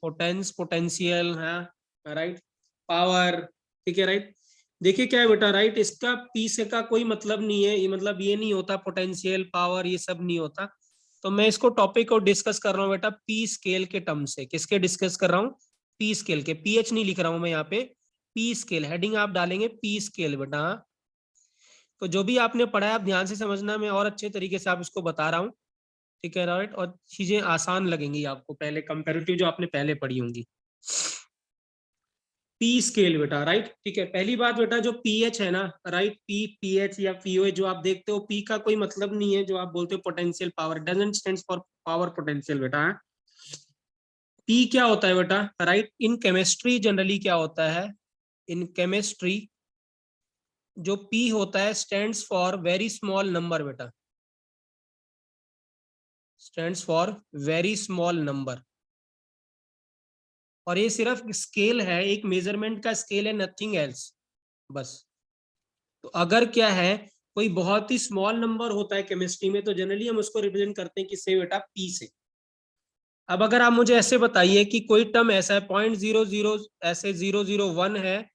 पोटेंस, पोटेंशियल, है राइट, पावर, ठीक है राइट। देखिए क्या है बेटा, राइट, इसका पी से का कोई मतलब नहीं है, ये मतलब ये नहीं होता पोटेंशियल पावर ये सब नहीं होता। तो मैं इसको टॉपिक को डिस्कस कर रहा हूँ बेटा पी स्केल के टर्म से। किसके डिस्कस कर रहा हूँ, पी स्केल के, पीएच नहीं लिख रहा हूँ मैं यहाँ पे, पी स्केल, हेडिंग आप डालेंगे पी स्केल बेटा। तो जो भी आपने पढ़ा है आप ध्यान से समझना, मैं और अच्छे तरीके से आप इसको बता रहा हूँ, ठीक है राइट, और चीजें आसान लगेंगी आपको पहले कंपैरेटिव जो आपने पहले पढ़ी होंगी। पी स्केल बेटा, राइट, ठीक है। पहली बात बेटा जो पीएच है ना, राइट, पी, पीएच या पीओएच जो आप देखते हो, पी का कोई मतलब नहीं है जो आप बोलते हो potential power, doesn't stands for power potential बेटा। पी क्या होता है बेटा, राइट, इन केमिस्ट्री जनरली क्या होता है, इन केमिस्ट्री जो पी होता है stands for very small number बेटा, stands for very small number, और ये सिर्फ स्केल है, एक मेजरमेंट का स्केल है, नथिंग एल्स, बस। तो अगर क्या है कोई बहुत ही स्मॉल नंबर होता है केमिस्ट्री में, तो जनरली हम उसको रिप्रेजेंट करते हैं किससे बेटा, पी से। अब अगर आप मुझे ऐसे बताइए कि कोई टर्म ऐसा है 0.00 ऐसे 001 है,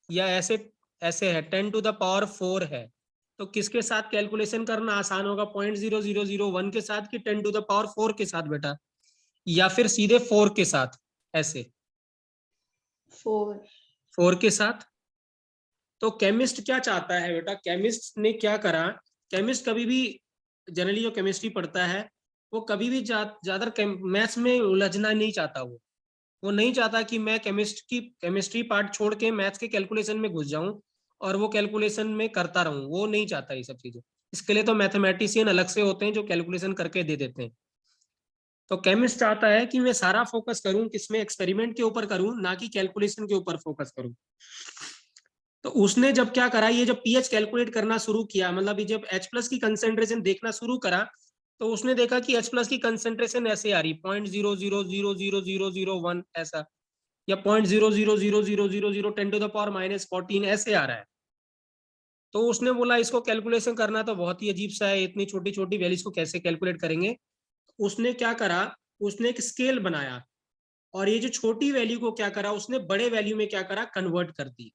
या ऐसे ऐसे है 10⁴ है, तो किसके साथ कैलकुलेशन करना आसान होगा, 0.0001 के साथ कि 10⁴ के साथ बेटा, या फिर सीधे 4 के साथ, ऐसे 4 के साथ। तो केमिस्ट क्या चाहता है बेटा, केमिस्ट ने क्या करा, केमिस्ट कभी भी जनरली जो केमिस्ट्री पढ़ता है वो कभी भी ज्यादा मैथ्स में उलझना नहीं चाहता, वो नहीं चाहता कि मैं केमिस्ट्री पार्ट छोड़ के मैथ्स के कैलकुलेशन में घुस जाऊं और वो कैलकुलेशन में करता रहूं, वो नहीं चाहता ये सब चीजें। इसके लिए तो मैथमेटिशियन अलग से होते हैं जो कैलकुलेशन करके दे देते हैं। तो केमिस्ट चाहता है कि मैं सारा फोकस करूं किसमें, एक्सपेरिमेंट के ऊपर करूं, ना कि कैलकुलेशन के ऊपर फोकस करूं। तो उसने जब क्या करा, ये जब पीएच कैलकुलेट करना शुरू किया, मतलब जब H+ की कंसेंट्रेशन देखना शुरू करा, तो उसने देखा कि H+ की कंसेंट्रेशन ऐसे आ रही 0.000001 ऐसा, या 0.00000010⁻⁻14 ऐसे आ रहा है। तो उसने बोला इसको कैलकुलेशन करना तो बहुत ही अजीब सा है, इतनी छोटी छोटी वैल्यूज को कैसे कैलकुलेट करेंगे। उसने क्या करा, उसने एक स्केल बनाया, और ये जो छोटी वैल्यू को क्या करा, उसने बड़े वैल्यू में क्या करा, कन्वर्ट कर दी।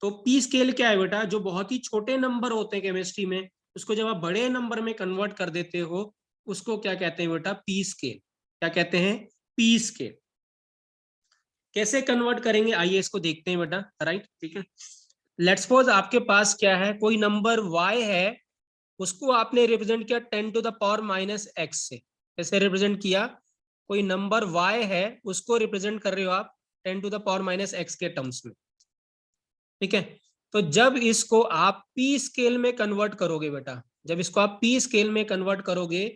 तो पी स्केल क्या है बेटा, जो बहुत ही छोटे नंबर होते हैं केमिस्ट्री में, उसको जब आप बड़े नंबर में कन्वर्ट कर देते हो, उसको क्या कहते हैं बेटा, पी स्केल। क्या कहते हैं, पी स्केल। कैसे कन्वर्ट करेंगे आइए इसको देखते हैं बेटा, राइट, ठीक है। लेट्स सपोज आपके पास क्या है, कोई नंबर y है, उसको आपने रिप्रेजेंट किया 10⁻⁻x से। कैसे रिप्रेजेंट किया, कोई नंबर y है उसको रिप्रेजेंट कर रहे हो आप 10⁻⁻x के टर्म्स में, ठीक है। तो जब इसको आप पी स्केल में कन्वर्ट करोगे बेटा, जब इसको आप पी स्केल में कन्वर्ट करोगे,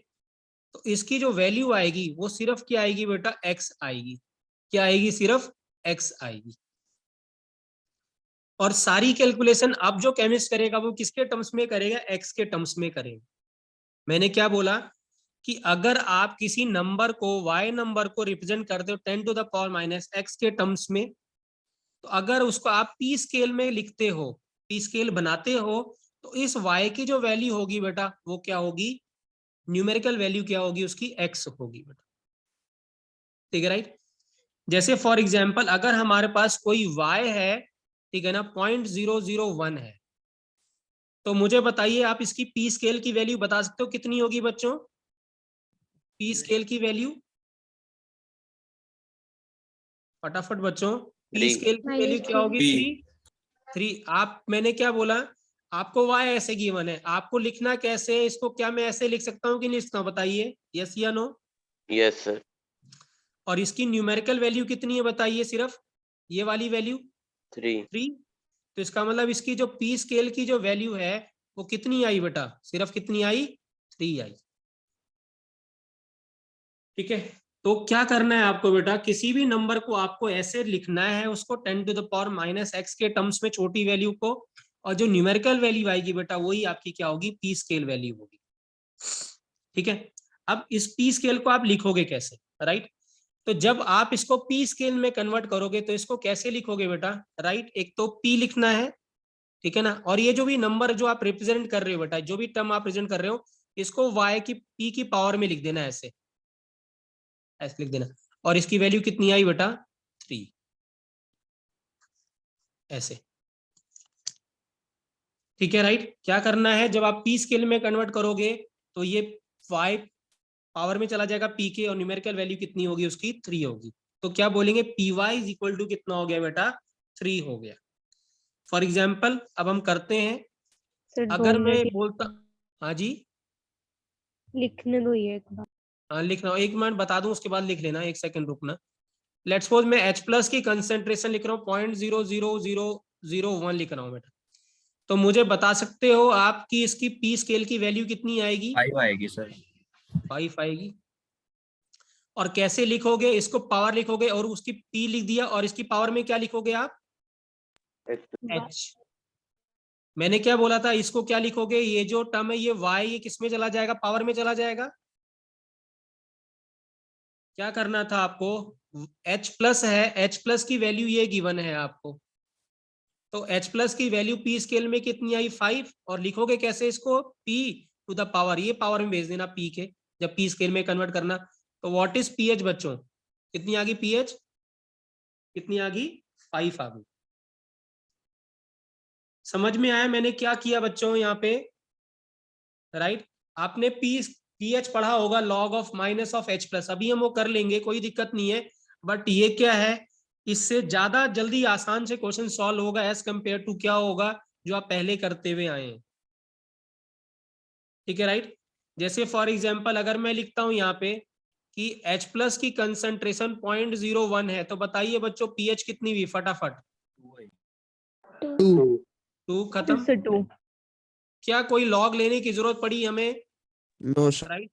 तो इसकी जो वैल्यू आएगी वो सिर्फ क्या आएगी बेटा, x आएगी। क्या आएगी, सिर्फ x आएगी। और सारी कैलकुलेशन अब जो केमिस्ट करेगा वो किसके टर्म्स में करेगा, x के टर्म्स में करेगा। मैंने क्या बोला कि अगर आप किसी नंबर को, y नंबर को रिप्रेजेंट करते हो 10⁻⁻x के टर्म्स में, तो अगर उसको आप पी स्केल में लिखते हो, पी स्केल बनाते हो, तो इस y की जो वैल्यू होगी बेटा वो क्या होगी, न्यूमेरिकल वैल्यू क्या होगी उसकी, x होगी बेटा, ठीक है राइट। जैसे फॉर एग्जांपल अगर हमारे पास कोई y है, ठीक है ना, 0.001 है, तो मुझे बताइए आप इसकी पी स्केल की वैल्यू बता सकते हो कितनी होगी बच्चों, पी स्केल की वैल्यू फटाफट बच्चों, पी स्केल की वैल्यू क्या होगी, 3। आप, मैंने क्या बोला, आपको y ऐसे गिवन है, आपको लिखना कैसे है इसको, क्या मैं ऐसे लिख सकता हूँ कि नहीं लिखता हूँ, बताइए, यस या नो। Yes sir. और इसकी न्यूमेरिकल वैल्यू कितनी है बताइए, सिर्फ ये वाली वैल्यू 3। तो इसका मतलब इसकी जो पी स्केल की जो वैल्यू है वो कितनी आई बेटा, सिर्फ कितनी आई, 3 आई, ठीक है। तो क्या करना है आपको बेटा, किसी भी नंबर को आपको ऐसे लिखना है उसको 10⁻⁻x के टर्म्स में, छोटी वैल्यू को, और जो न्यूमेरिकल वैल्यू आएगी बेटा वही आपकी क्या होगी, पी स्केल वैल्यू होगी, ठीक है। अब इस पी स्केल को आप लिखोगे कैसे, राइट। तो जब आप इसको पी स्केल में कन्वर्ट करोगे तो इसको कैसे लिखोगे बेटा, राइट, एक तो पी लिखना है, ठीक है ना, और ये जो भी नंबर जो आप रिप्रेजेंट कर रहे हो बेटा, जो भी टर्म आप प्रेजेंट कर रहे हो, इसको y की p की पावर में लिख देना, ऐसे ऐसे लिख देना, और इसकी वैल्यू कितनी आई बेटा, 3, ऐसे, ठीक है राइट। क्या करना है, जब आप p स्केल में कन्वर्ट करोगे तो ये y पावर में चला जाएगा p के, और न्यूमेरिकल वैल्यू कितनी होगी उसकी, 3 होगी। तो क्या बोलेंगे, py इज इक्वल टू कितना हो गया बेटा, 3 हो गया। फॉर एग्जाम्पल अब हम करते हैं, सर 2 अगर मैं मिनट बोलता, हाँ जी, लिखने दो ये एक बार। हाँ लिख रहा हूँ, 1 मिनट बता दूं उसके बाद लिख लेना, 1 सेकंड रुकना। लेट्स सपोज मैं H प्लस की कंसेंट्रेशन लिख रहा हूँ 0.00001 लिख रहा हूँ बेटा, तो मुझे बता सकते हो आप कि इसकी पी स्केल की वैल्यू कितनी आएगी? 5 आएगी सर। 5 आएगी। और कैसे लिखोगे इसको? पावर लिखोगे और उसकी पी लिख दिया, और इसकी पावर में क्या लिखोगे आप? H। मैंने क्या बोला था, इसको क्या लिखोगे? ये जो टर्म है ये y, ये किस में चला जाएगा? पावर में चला जाएगा। क्या करना था आपको? H प्लस है, H प्लस की वैल्यू ये गिवन है आपको, तो H प्लस की वैल्यू पी स्केल में कितनी आई? 5। और लिखोगे कैसे इसको? P टू द पावर, ये पावर में भेज देना P के, जब P स्केल में कन्वर्ट करना। तो व्हाट इज पीएच बच्चों? कितनी आ गई पीएच? कितनी आ गई? 5 आ गई। समझ में आया मैंने क्या किया बच्चों यहाँ पे? राइट, आपने पीएच पढ़ा होगा, log of minus of H plus, अभी हम वो कर लेंगे, कोई दिक्कत नहीं है। बट ये क्या है, इससे ज्यादा जल्दी आसान से क्वेश्चन सॉल्व होगा एज कंपेयर टू क्या होगा जो आप पहले करते हुए आए हैं। ठीक है, राइट। जैसे फॉर एग्जाम्पल अगर मैं लिखता हूं यहाँ पे कि H प्लस की कंसंट्रेशन 0.01 है, तो बताइए बच्चों पीएच कितनी हुई? फटाफट। 2 खत्म। सर 2। क्या कोई लॉग लेने की जरूरत पड़ी हमें? No sir. राइट,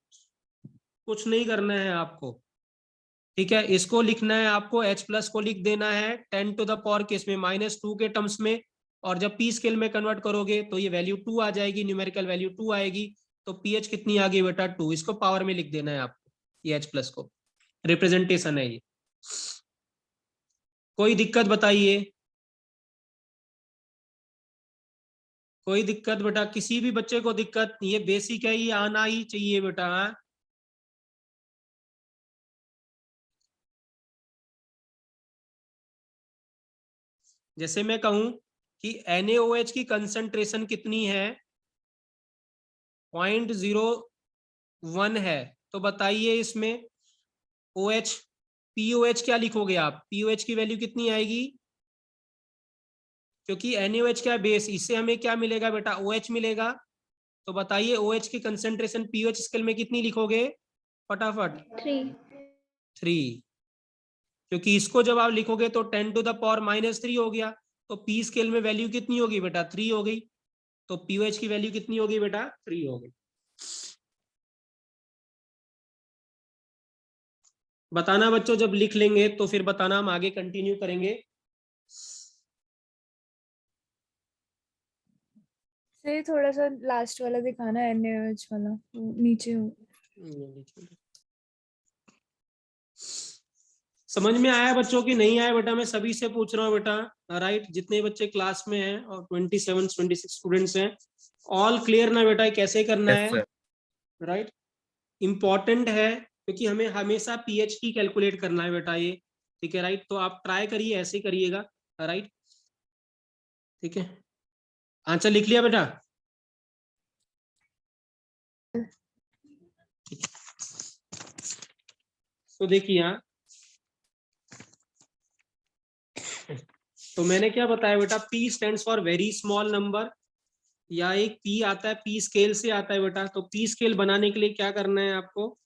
कुछ नहीं करना है आपको। ठीक है, इसको लिखना है आपको, H प्लस को लिख देना है 10 टू द पावर किस में? -2 के टर्म्स में। और जब पी स्केल में कन्वर्ट करोगे तो ये वैल्यू 2 आ जाएगी, न्यूमेरिकल वैल्यू 2 आएगी। तो पीएच कितनी आ गई बेटा? 2। इसको पावर में लिख देना है आपको, ये H प्लस को, रिप्रेजेंटेशन है ये। कोई दिक्कत बताइए? कोई दिक्कत बेटा? किसी भी बच्चे को दिक्कत? ये बेसिक है, ये आना ही चाहिए बेटा। हाँ? जैसे मैं कहूं कि NaOH की कंसंट्रेशन कितनी है? 0.01 है, तो बताइए इसमें OH, POH क्या लिखोगे आप? POH की वैल्यू कितनी आएगी? क्योंकि NaOH क्या बेस, इससे हमें क्या मिलेगा बेटा? OH मिलेगा। तो बताइए OH की कंसंट्रेशन POH स्केल में कितनी लिखोगे? फटाफट। 3। क्योंकि इसको जब आप लिखोगे तो 10 टू द पावर -3 हो गया, तो P स्केल में वैल्यू कितनी होगी बेटा? 3 हो गई। तो POH की वैल्यू कितनी होगी बेटा? 3 हो गई। बताना बच्चों, जब लिख लेंगे तो फिर बताना, हम आगे कंटिन्यू करेंगे। सर थोड़ा सा लास्ट वाला दिखाना, NaOH वाला, वो नीचे हो। समझ में आया बच्चों की नहीं आया बेटा? मैं सभी से पूछ रहा हूँ बेटा, राइट, जितने बच्चे क्लास में हैं, और 26 स्टूडेंट्स हैं, ऑल क्लियर ना बेटा? कैसे करना यस है? सर। राइट, इंपॉर्टेंट है क्योंकि हमें हमेशा पीएच की कैलकुलेट करना है बेटा ये। ठीक है, राइट, तो आप ट्राई करिए, ऐसे करिएगा। राइट, ठीक है, आंसर लिख लिया बेटा? तो देखिए यहाँ, तो मैंने क्या बताया बेटा? P stands for very small number, या एक P आता है, P स्केल से आता है बेटा। तो P स्केल बनाने के लिए क्या करना है आपको?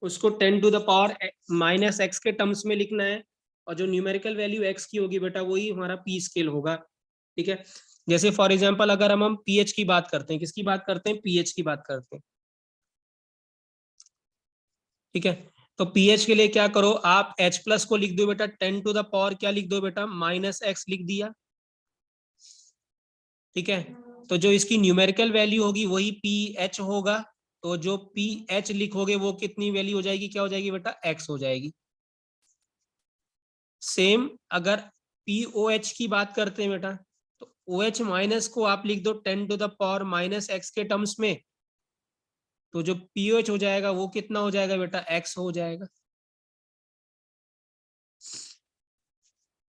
उसको 10 टू द पावर -x के टर्म्स में लिखना है, और जो न्यूमेरिकल वैल्यू x की होगी बेटा वही हमारा P स्केल होगा। ठीक है, जैसे फॉर एग्जांपल अगर हम pH की बात करते हैं, किसकी बात करते हैं? pH की बात करते हैं। ठीक है, तो pH के लिए क्या करो आप? H प्लस को लिख दो बेटा 10 टू द पावर क्या लिख दो बेटा? -x लिख दिया। ठीक है, तो जो इसकी न्यूमेरिकल वैल्यू होगी वही pH होगा, तो जो pH लिखोगे वो कितनी वैल्यू हो जाएगी? क्या हो जाएगी बेटा? x हो जाएगी। सेम अगर POH की बात करते हैं बेटा, तो OH माइनस को आप लिख दो 10 टू द पावर -x के टर्म्स में, तो जो POH हो जाएगा वो कितना हो जाएगा बेटा? x हो जाएगा।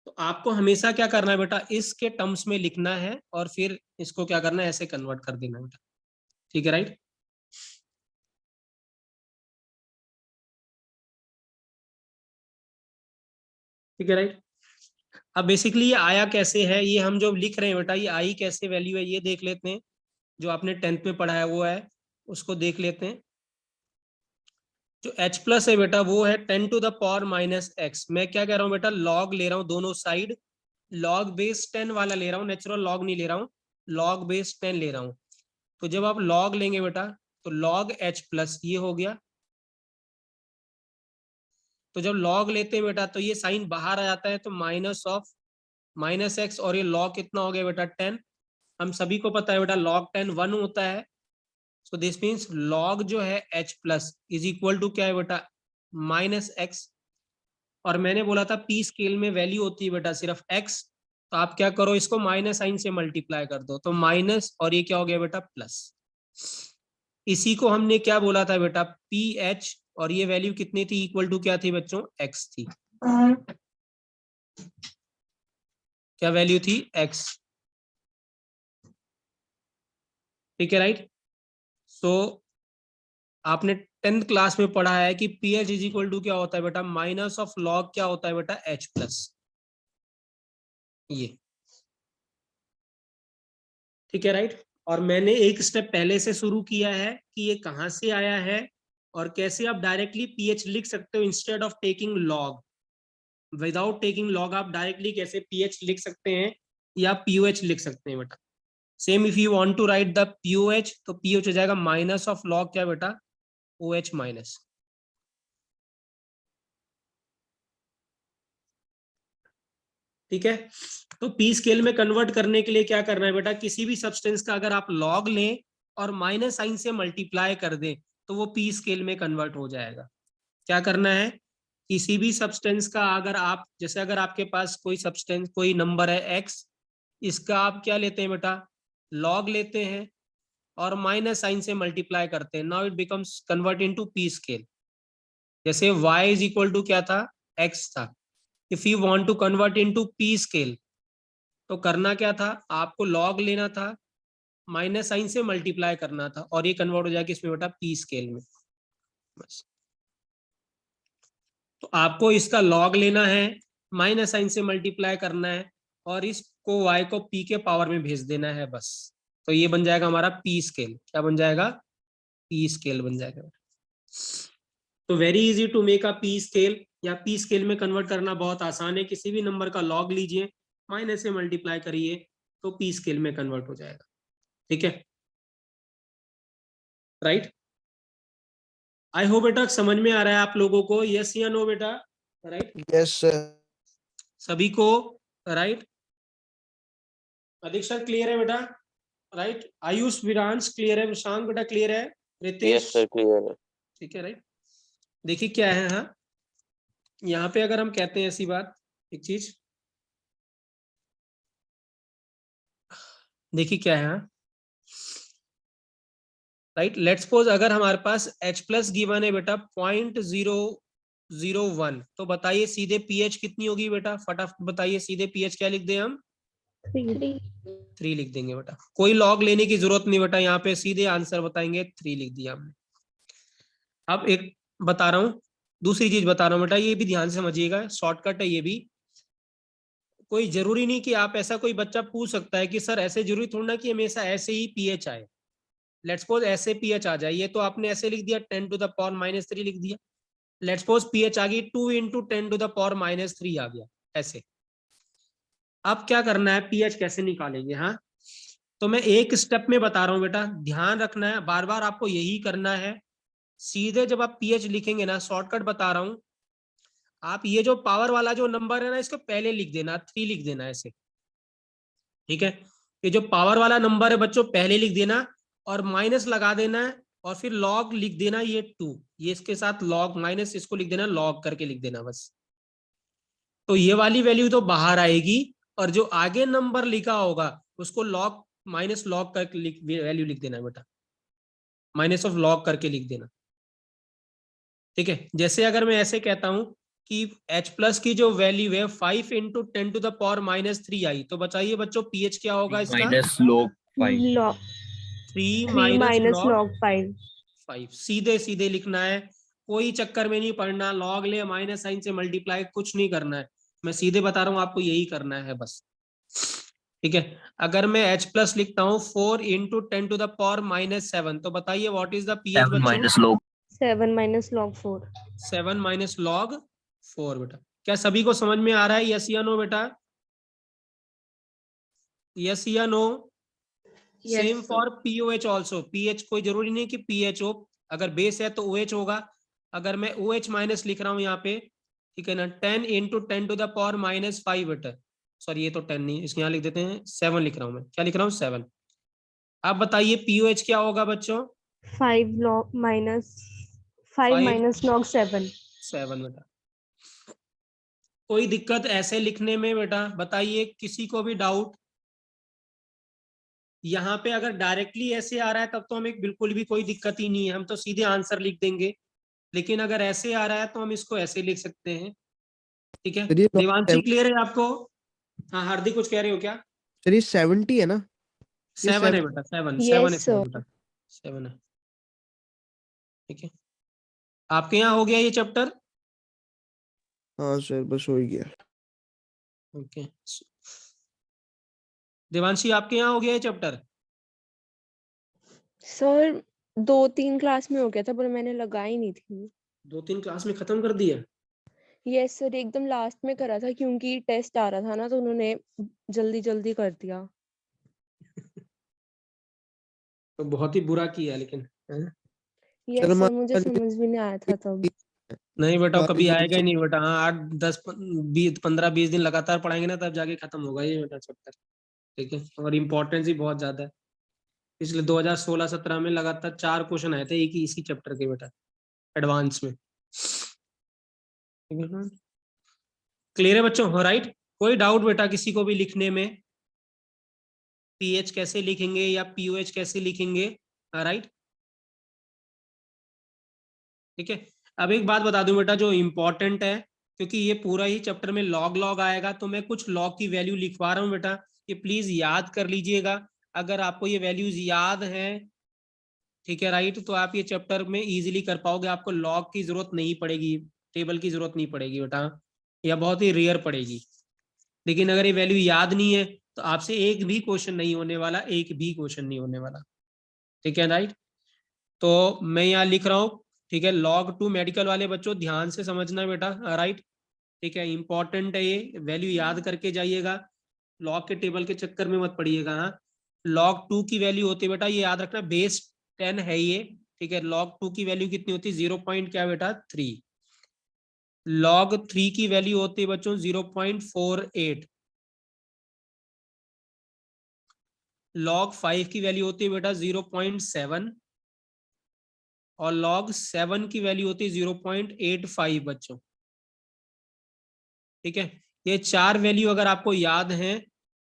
तो आपको हमेशा क्या करना है बेटा? इसके टर्म्स में लिखना है, और फिर इसको क्या करना है? ऐसे कन्वर्ट कर देना बेटा। ठीक है, राइट। ठीक है, राइट। अब बेसिकली ये आया कैसे है, ये हम जो लिख रहे हैं बेटा, ये आई कैसे वैल्यू है ये देख लेते हैं। जो आपने 10th में पढ़ा है वो है, उसको देख लेते हैं। जो h प्लस है बेटा वो है 10 to the power minus x. मैं क्या कह रहा हूँ बेटा, लॉग ले रहा हूँ दोनों साइड, लॉग बेस 10 वाला ले रहा हूँ, नेचुरल लॉग नहीं ले रहा हूँ, लॉग बेस 10 ले रहा हूँ। तो जब आप लॉग लेंगे बेटा तो लॉग h प्लस ये हो गया। तो जब लॉग लेते हैं बेटा तो ये साइन बाहर आ जाता है, तो माइनस ऑफ माइनस एक्स, और ये लॉग कितना हो गया बेटा 10। हम सभी को पता है बेटा लॉग 10 1 होता है। सो दिस मीन्स लॉग जो है h plus is equal to क्या है बेटा माइनस एक्स। और मैंने बोला था पी स्केल में वैल्यू होती है बेटा सिर्फ x, तो आप क्या करो इसको माइनस साइन से मल्टीप्लाई कर दो, तो माइनस और ये क्या हो गया बेटा प्लस। इसी को हमने क्या बोला था बेटा पी एच, और ये वैल्यू कितनी थी, इक्वल टू क्या थी बच्चों x थी। क्या वैल्यू थी x, ठीक है राइट। सो आपने 10th क्लास में पढ़ा है कि P H is equal to क्या होता है बेटा माइनस ऑफ लॉग क्या होता है बेटा h प्लस, ये ठीक है राइट। और मैंने एक स्टेप पहले से शुरू किया है कि ये कहां से आया है और कैसे आप डायरेक्टली pH लिख सकते हो instead of taking log. Without taking log आप डायरेक्टली कैसे pH लिख सकते हैं या pOH लिख सकते हैं बेटा। Same if you want to write the pOH, तो pOH हो जाएगा माइनस ऑफ लॉग क्या बेटा OH माइनस। ठीक है, तो पी स्केल में कन्वर्ट करने के लिए क्या करना है बेटा, किसी भी सब्सटेंस का अगर आप लॉग लें और माइनस साइन से मल्टीप्लाई कर दें तो वो पी स्केल में कन्वर्ट हो जाएगा। क्या करना है, किसी भी सब्सटेंस का अगर आप, जैसे अगर आपके पास कोई सब्सटेंस कोई नंबर है एक्स, इसका आप क्या लेते हैं बेटा लॉग लेते हैं और माइनस साइन से मल्टीप्लाई करते हैं, now it becomes convert into P scale. जैसे y इज इक्वल टू क्या था x था, if you want to convert into P scale तो करना क्या था, आपको लॉग लेना था, माइनस साइन से मल्टीप्लाई करना था, और ये कन्वर्ट हो जाएगा इसमें बेटा पी स्केल में बस। तो आपको इसका लॉग लेना है, माइनस साइन से मल्टीप्लाई करना है, और इसको y को p के पावर में भेज देना है बस। तो ये बन जाएगा हमारा पी स्केल। क्या बन जाएगा, पी स्केल बन जाएगा। तो very easy to make a P scale, या पी स्केल में कन्वर्ट करना बहुत आसान है। किसी भी नंबर का लॉग लीजिए, माइनस से मल्टीप्लाई करिए, तो पी स्केल में कन्वर्ट हो जाएगा। ठीक है राइट। आई होप बेटा समझ में आ रहा है आप लोगों को, यस या नो बेटा, राइट। Yes sir. सभी को राइट। अधीक्षक क्लियर है बेटा, राइट। आयुष विरांश क्लियर है, प्रशांत बेटा क्लियर है, रितेश यस सर क्लियर है। ठीक है राइट। देखिए क्या है, हाँ यहाँ पे अगर हम कहते हैं ऐसी बात, एक चीज देखिए क्या है, हाँ राइट। लेट्स सपोज अगर हमारे पास H प्लस गिवन है बेटा 0.001, तो बताइए सीधे pH कितनी होगी बेटा, फटाफट बताइए सीधे pH क्या लिख दें हम, 3 लिख देंगे बेटा। कोई लॉग लेने की जरूरत नहीं बेटा, यहाँ पे सीधे आंसर बताएंगे, 3 लिख दिया हमने। अब एक बता रहा हूँ, दूसरी चीज बता रहा हूँ बेटा, ये भी ध्यान से समझिएगा, शॉर्टकट है ये भी। कोई जरूरी नहीं कि आप, ऐसा कोई बच्चा पूछ सकता है कि सर ऐसे जरूरी थोड़ा ना कि हमेशा ऐसे ही pH आए। लेट्स सपोज ऐसे pH आ जाए, ये तो आपने ऐसे लिख दिया 10 टू द पावर माइनस 3 लिख दिया। लेट्स सपोज pH आ गई 2 into 10 to the power minus 3 आ गया ऐसे। अब क्या करना है, pH कैसे निकालेंगे, हाँ तो मैं एक स्टेप में बता रहा हूँ बेटा, ध्यान रखना है, बार बार आपको यही करना है। सीधे जब आप pH लिखेंगे ना, शॉर्टकट बता रहा हूँ, आप ये जो पावर वाला जो नंबर है ना, इसको पहले लिख देना, 3 लिख देना ऐसे। ठीक है, ये जो पावर वाला नंबर है बच्चों पहले लिख देना, और माइनस लगा देना है, और फिर लॉग लिख देना ये 2, ये इसके साथ लॉग माइनस इसको लिख देना, लॉग करके लिख देना बस। तो ये वाली वैल्यू तो बाहर आएगी, और जो आगे नंबर लिखा होगा उसको लॉग माइनस लॉग करके वैल्यू लिख देना बेटा, माइनस ऑफ लॉग करके लिख देना। ठीक है, जैसे अगर मैं ऐसे कहता हूं कि H प्लस की जो वैल्यू है 5 into 10 to the power minus 3 आई, तो बताइए बच्चों pH क्या होगा इसका, minus log 5। 3 minus log log 5। सीधे सीधे लिखना है, कोई चक्कर में नहीं पढ़ना, लॉग ले माइनस साइन से मल्टीप्लाई कुछ नहीं करना है, मैं सीधे बता रहा हूं आपको यही करना है बस। ठीक है। अगर मैं H प्लस लिखता हूँ 4 इंटू 10 टू द पावर -7, तो बताइए व्हाट इज द पीएच 7 बच्चों? minus log 7 minus log 4. 7 minus log 4 बेटा। क्या सभी को समझ में आ रहा है? यस या नो बेटा? यस या no? Yes, same sir. For pOH also. PH कोई जरूरी नहीं कि पीएच हो, अगर बेस है तो ओएच होगा। अगर मैं OH माइनस लिख रहा हूँ यहाँ पे, ठीक है ना, 10 इंटू 10 टू द पावर -5 बेटा। सॉरी, ये तो 10 नहीं, इसके यहाँ लिख देते हैं 7 लिख रहा हूँ मैं। क्या लिख रहा हूँ? 7। आप बताइए पीओएच क्या होगा बच्चों? 5 log minus 5 5 minus log 7. 7 बेटा। कोई दिक्कत ऐसे लिखने में बेटा? बताइए, किसी को भी डाउट? यहाँ पे अगर डायरेक्टली ऐसे आ रहा है तब तो हमें बिल्कुल भी कोई दिक्कत ही नहीं है, हम तो सीधे आंसर लिख देंगे। लेकिन अगर ऐसे आ रहा है तो हम इसको ऐसे लिख सकते हैं। ठीक है। चलिए देवांशी क्लियर है आपको? हाँ, हार्दिक कुछ कह रहे हो क्या? चलिए 70 है ना? ये 7 है बेटा, 7 Yes, है sir. बेटा, 7 है। ठीक है। आपके यहाँ हो गया ये चैप्टर? हाँ सर, बस हो ही गया। ओके। देवांशी आपके यहाँ हो गया ये चैप्टर? सर 2-3 क्लास में हो गया था पर मैंने लगाई नहीं थी। 2-3 क्लास में खत्म कर दिया? यस सर, एकदम लास्ट में करा था क्योंकि टेस्ट आ रहा था ना, तो उन्होंने जल्दी जल्दी कर दिया। तो बहुत ही बुरा किया लेकिन, हैं? यस चलो सर, मान मुझे समझ भी नहीं आया था तब। नहीं बेटा, कभी लीजिए, आएगा ही नहीं बेटा। हाँ, 8 10 20 15 20 दिन लगातार पढ़ाएंगे ना, तब जाके खत्म होगा ये बेटा चैप्टर। ठीक है। और इम्पोर्टेंस भी बहुत ज्यादा है। पिछले 2016-17 में लगातार 4 क्वेश्चन आए थे एक ही इसी चैप्टर के बेटा, एडवांस में। क्लियर है बच्चों? राइट। कोई डाउट बेटा किसी को भी लिखने में? पीएच कैसे लिखेंगे या पीओएच कैसे लिखेंगे? राइट। ठीक है। अब एक बात बता दूं बेटा जो इंपॉर्टेंट है, क्योंकि ये पूरा ही चैप्टर में लॉग लॉग आएगा, तो मैं कुछ लॉग की वैल्यू लिखवा रहा हूँ बेटा, ये प्लीज याद कर लीजिएगा। अगर आपको ये वैल्यूज याद हैं, ठीक है राइट, तो आप ये चैप्टर में इजीली कर पाओगे। आपको लॉग की जरूरत नहीं पड़ेगी, टेबल की जरूरत नहीं पड़ेगी बेटा, या बहुत ही रेयर पड़ेगी। लेकिन अगर ये वैल्यू याद नहीं है तो आपसे एक भी क्वेश्चन नहीं होने वाला, एक भी क्वेश्चन नहीं होने वाला। ठीक है राइट। तो मैं यहाँ लिख रहा हूँ, ठीक है, log 2 मेडिकल वाले बच्चों ध्यान से समझना बेटा, राइट। ठीक है, इंपॉर्टेंट है ये, वैल्यू याद करके जाइएगा, लॉग के टेबल के चक्कर में मत पड़िएगा। हाँ, log 2 की वैल्यू होती है बेटा, ये याद रखना, बेस 10 है ये। ठीक है, log 2 की वैल्यू कितनी होती है? 0 पॉइंट क्या बेटा? 3। log 3 की वैल्यू होती है बच्चों 0.48। log 5 की वैल्यू होती है बेटा 0.7, और log 7 की वैल्यू होती है 0.85 बच्चों। ठीक है, ये 4 वैल्यू अगर आपको याद हैं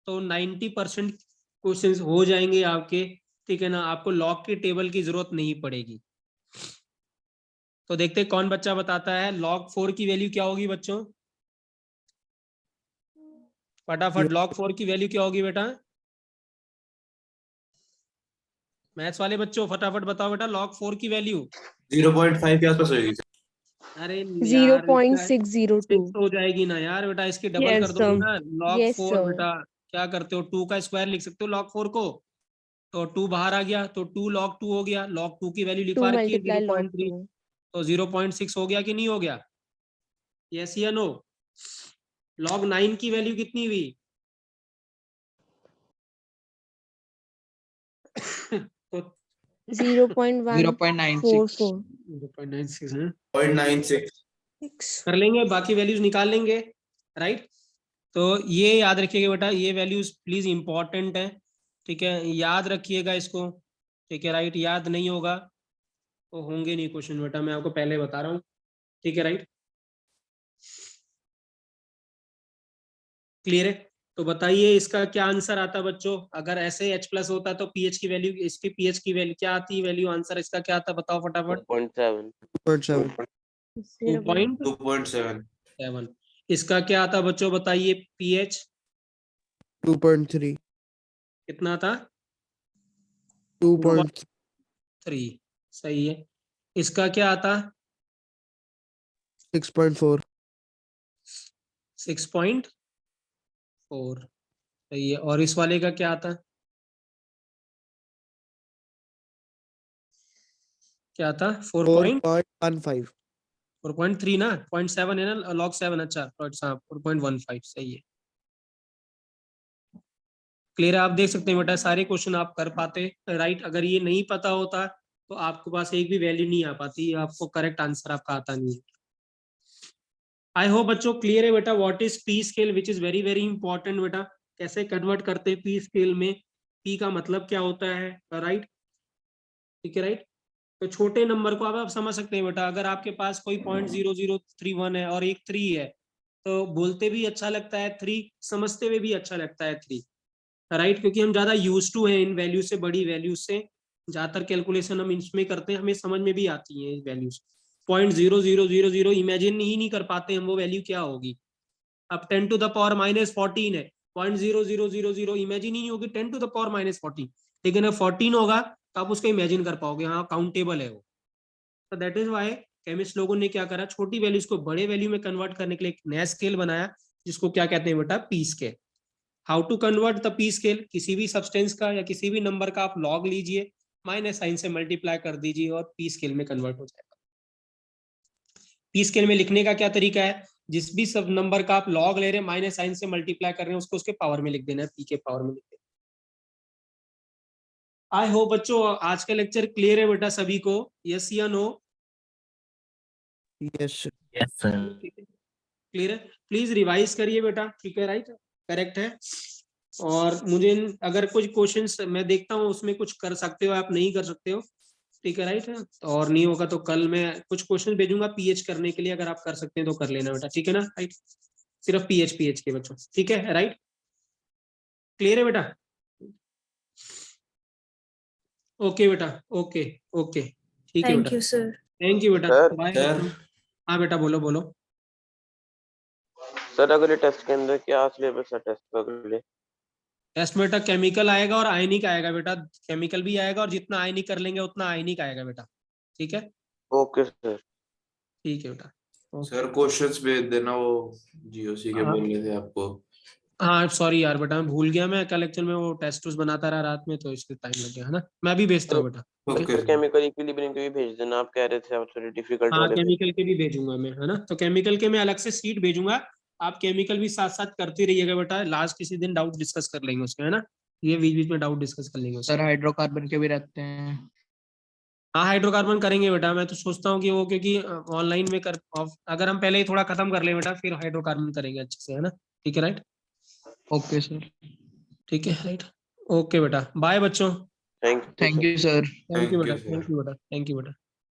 तो 90% क्वेश्चंस हो जाएंगे आपके। ठीक है ना, आपको लॉग के टेबल की जरूरत नहीं पड़ेगी। तो देखते हैं कौन बच्चा बताता है log 4 की वैल्यू क्या होगी बच्चों? फटाफट, log 4 की वैल्यू क्या होगी बेटा? मैथ्स वाले बच्चों फटाफट बताओ बेटा, log 4 की वैल्यू। 0.5 के आसपास होगी। अरे यार, इसका 0.602. 6 हो जाएगी ना यार बेटा, इसकी डबल कर Yes दोगे sir. ना। log Yes 4 sir. बेटा, क्या करते हो, 2 का स्क्वायर लिख सकते हो log 4 को, तो 2 बाहर आ गया तो 2 log 2 हो गया। log 2 की वैल्यू 2 लिखवा रखी है multiply log 0.3, 2. तो 0.6 हो गया कि नहीं हो गया? यस या नो? log 9 की वैल्यू कितनी हुई? तो 0.144. 0.96 है, 0.96 कर लेंगे, बाकी वैल्यूज निकाल लेंगे, राइट। तो ये याद रखिएगा बेटा, ये वैल्यूज प्लीज इंपॉर्टेंट है। ठीक है, याद रखिएगा इसको। ठीक है राइट, याद नहीं होगा तो होंगे नहीं क्वेश्चन बेटा, मैं आपको पहले बता रहा हूँ। ठीक है राइट, क्लियर है? तो बताइए इसका क्या आंसर आता बच्चों? अगर ऐसे H प्लस होता तो पीएच की वैल्यू, इसकी पीएच की वैल्यू क्या आती? वैल्यू आंसर इसका क्या आता बताओ फटाफट? 2.7 2.7। 2.7 इसका क्या आता बच्चों बताइए पीएच? 2.3 कितना था? 2.3 सही है। इसका क्या आता? 6.4 6.4। सही है। और इस वाले का क्या आता है? क्या था? 4.15 4.3 ना, 0.7 है ना, log 7। अच्छा 4.15 सही है। क्लियर है? आप देख सकते हैं बेटा सारे क्वेश्चन आप कर पाते, राइट। अगर ये नहीं पता होता तो आपके पास एक भी वैल्यू नहीं आ पाती, आपको करेक्ट आंसर आपका आता नहीं है। आई होप बच्चों क्लियर है बेटा what is P scale, which is very very important बेटा। कैसे कन्वर्ट करते हैं पी स्केल में, पी का मतलब क्या होता है, राइट। ठीक है, राइट। तो छोटे नंबर को अब आप समझ सकते हैं बेटा, अगर आपके पास कोई 0.0031 है और एक 3 है, तो बोलते भी अच्छा लगता है 3, समझते हुए भी अच्छा लगता है 3, राइट। क्योंकि हम ज्यादा यूज टू है इन वैल्यू से, बड़ी वैल्यू से ज्यादातर कैलकुलेशन हम इसमें करते हैं, हमें समझ में भी आती है वैल्यूज। 0.0000 इमेजिन ही नहीं कर पाते हम वो वैल्यू क्या होगी। अब 10⁻⁻14 है, 0.0000 इमेजिन ही नहीं होगी 10⁻⁻14, लेकिन अब 14 होगा तो आप उसको इमेजिन कर पाओगे, हाँ काउंटेबल है वो। तो दैट इज वाई केमिस्ट लोगों ने क्या करा, छोटी वैल्यूज को बड़े वैल्यू में कन्वर्ट करने के लिए एक नया स्केल बनाया, जिसको क्या कहते हैं बेटा, P scale. How to convert the P scale, किसी भी सब्सटेंस का या किसी भी नंबर का आप लॉग लीजिए, माइनस साइन से मल्टीप्लाई कर दीजिए और पी स्केल में कन्वर्ट हो जाएगा। पी स्केल में लिखने का क्या तरीका है, जिस भी सब नंबर का आप लॉग ले रहे हैं, माइनस साइन से मल्टीप्लाई कर रहे हैं, उसको उसके पावर में लिख देना है, पी के पावर में लिख देना। आई होप बच्चों आज का लेक्चर क्लियर है बेटा सभी को, यस या no? Yes yes sir. Clear है? प्लीज रिवाइज करिए बेटा, ठीक है, राइट, करेक्ट है। और मुझे अगर कुछ क्वेश्चंस मैं देखता हूँ उसमें कुछ कर सकते हो, आप नहीं कर सकते हो, ठीक है, राइट है। और नहीं होगा तो कल मैं कुछ क्वेश्चन भेजूंगा पीएच करने के लिए, अगर आप कर सकते हैं तो कर लेना बेटा, ठीक है ना, राइट। सिर्फ पीएच के बच्चों, ठीक है, राइट। क्लियर है बेटा? ओके बेटा, ओके ओके, ठीक है थैंक बेटा, यू सर। थैंक यू बेटा, सर बाय सर बच्चों। हाँ बेटा बोलो बोलो। सर अगले टेस्ट के अंदर क्या सिलेबस है टेस्ट का अगले? टेस्ट में बेटा केमिकल आएगा और आयनिक आएगा बेटा, केमिकल भी आएगा और जितना आयनिक कर लेंगे उतना आयनिक आएगा बेटा, ठीक है। Okay sir. ठीक है बेटा, ओके। सर क्वेश्चंस भेज देना, वो जीओसी के हाँ। बोलने थे आपको। हाँ सॉरी यार बेटा, मैं भूल गया, मैं कल लेक्चर में वो टेस्ट उस बनाता रहा रात में, तो इसलिए टाइम लग गया है ना। मैं भी भेजता हूँ बेटा, ठीक है। ओके सर केमिकल इक्विलिब्रियम के भी भेज देना, आप कह रहे थे आप थोड़े डिफिकल्ट हाँ वाले थे। केमिकल के भी भेजूंगा मैं, है ना। तो केमिकल के मैं अलग से सीट भेजूंगा, आप केमिकल भी साथ साथ करते रहिएगा बेटा, लास्ट किसी दिन डाउट डिस्कस कर लेंगे उसके, है ना। ये बीच बीच में डाउट डिस्कस कर लेंगे उसके। सर हाइड्रोकार्बन के भी रहते हैं। हाँ हाइड्रोकार्बन करेंगे बेटा, मैं तो सोचता हूँ कि वो क्योंकि ऑनलाइन में कर, अगर हम पहले ही थोड़ा खत्म कर ले बेटा, फिर हाइड्रोकार्बन करेंगे अच्छे से, है ना, ठीक है, राइट। Okay sir. ठीक है, राइट। ओके बेटा, बाय बच्चों। Thank you thank you sir. Thank you thank बेटा, यू सर। थैंक यू बेटा, थैंक यू बेटा।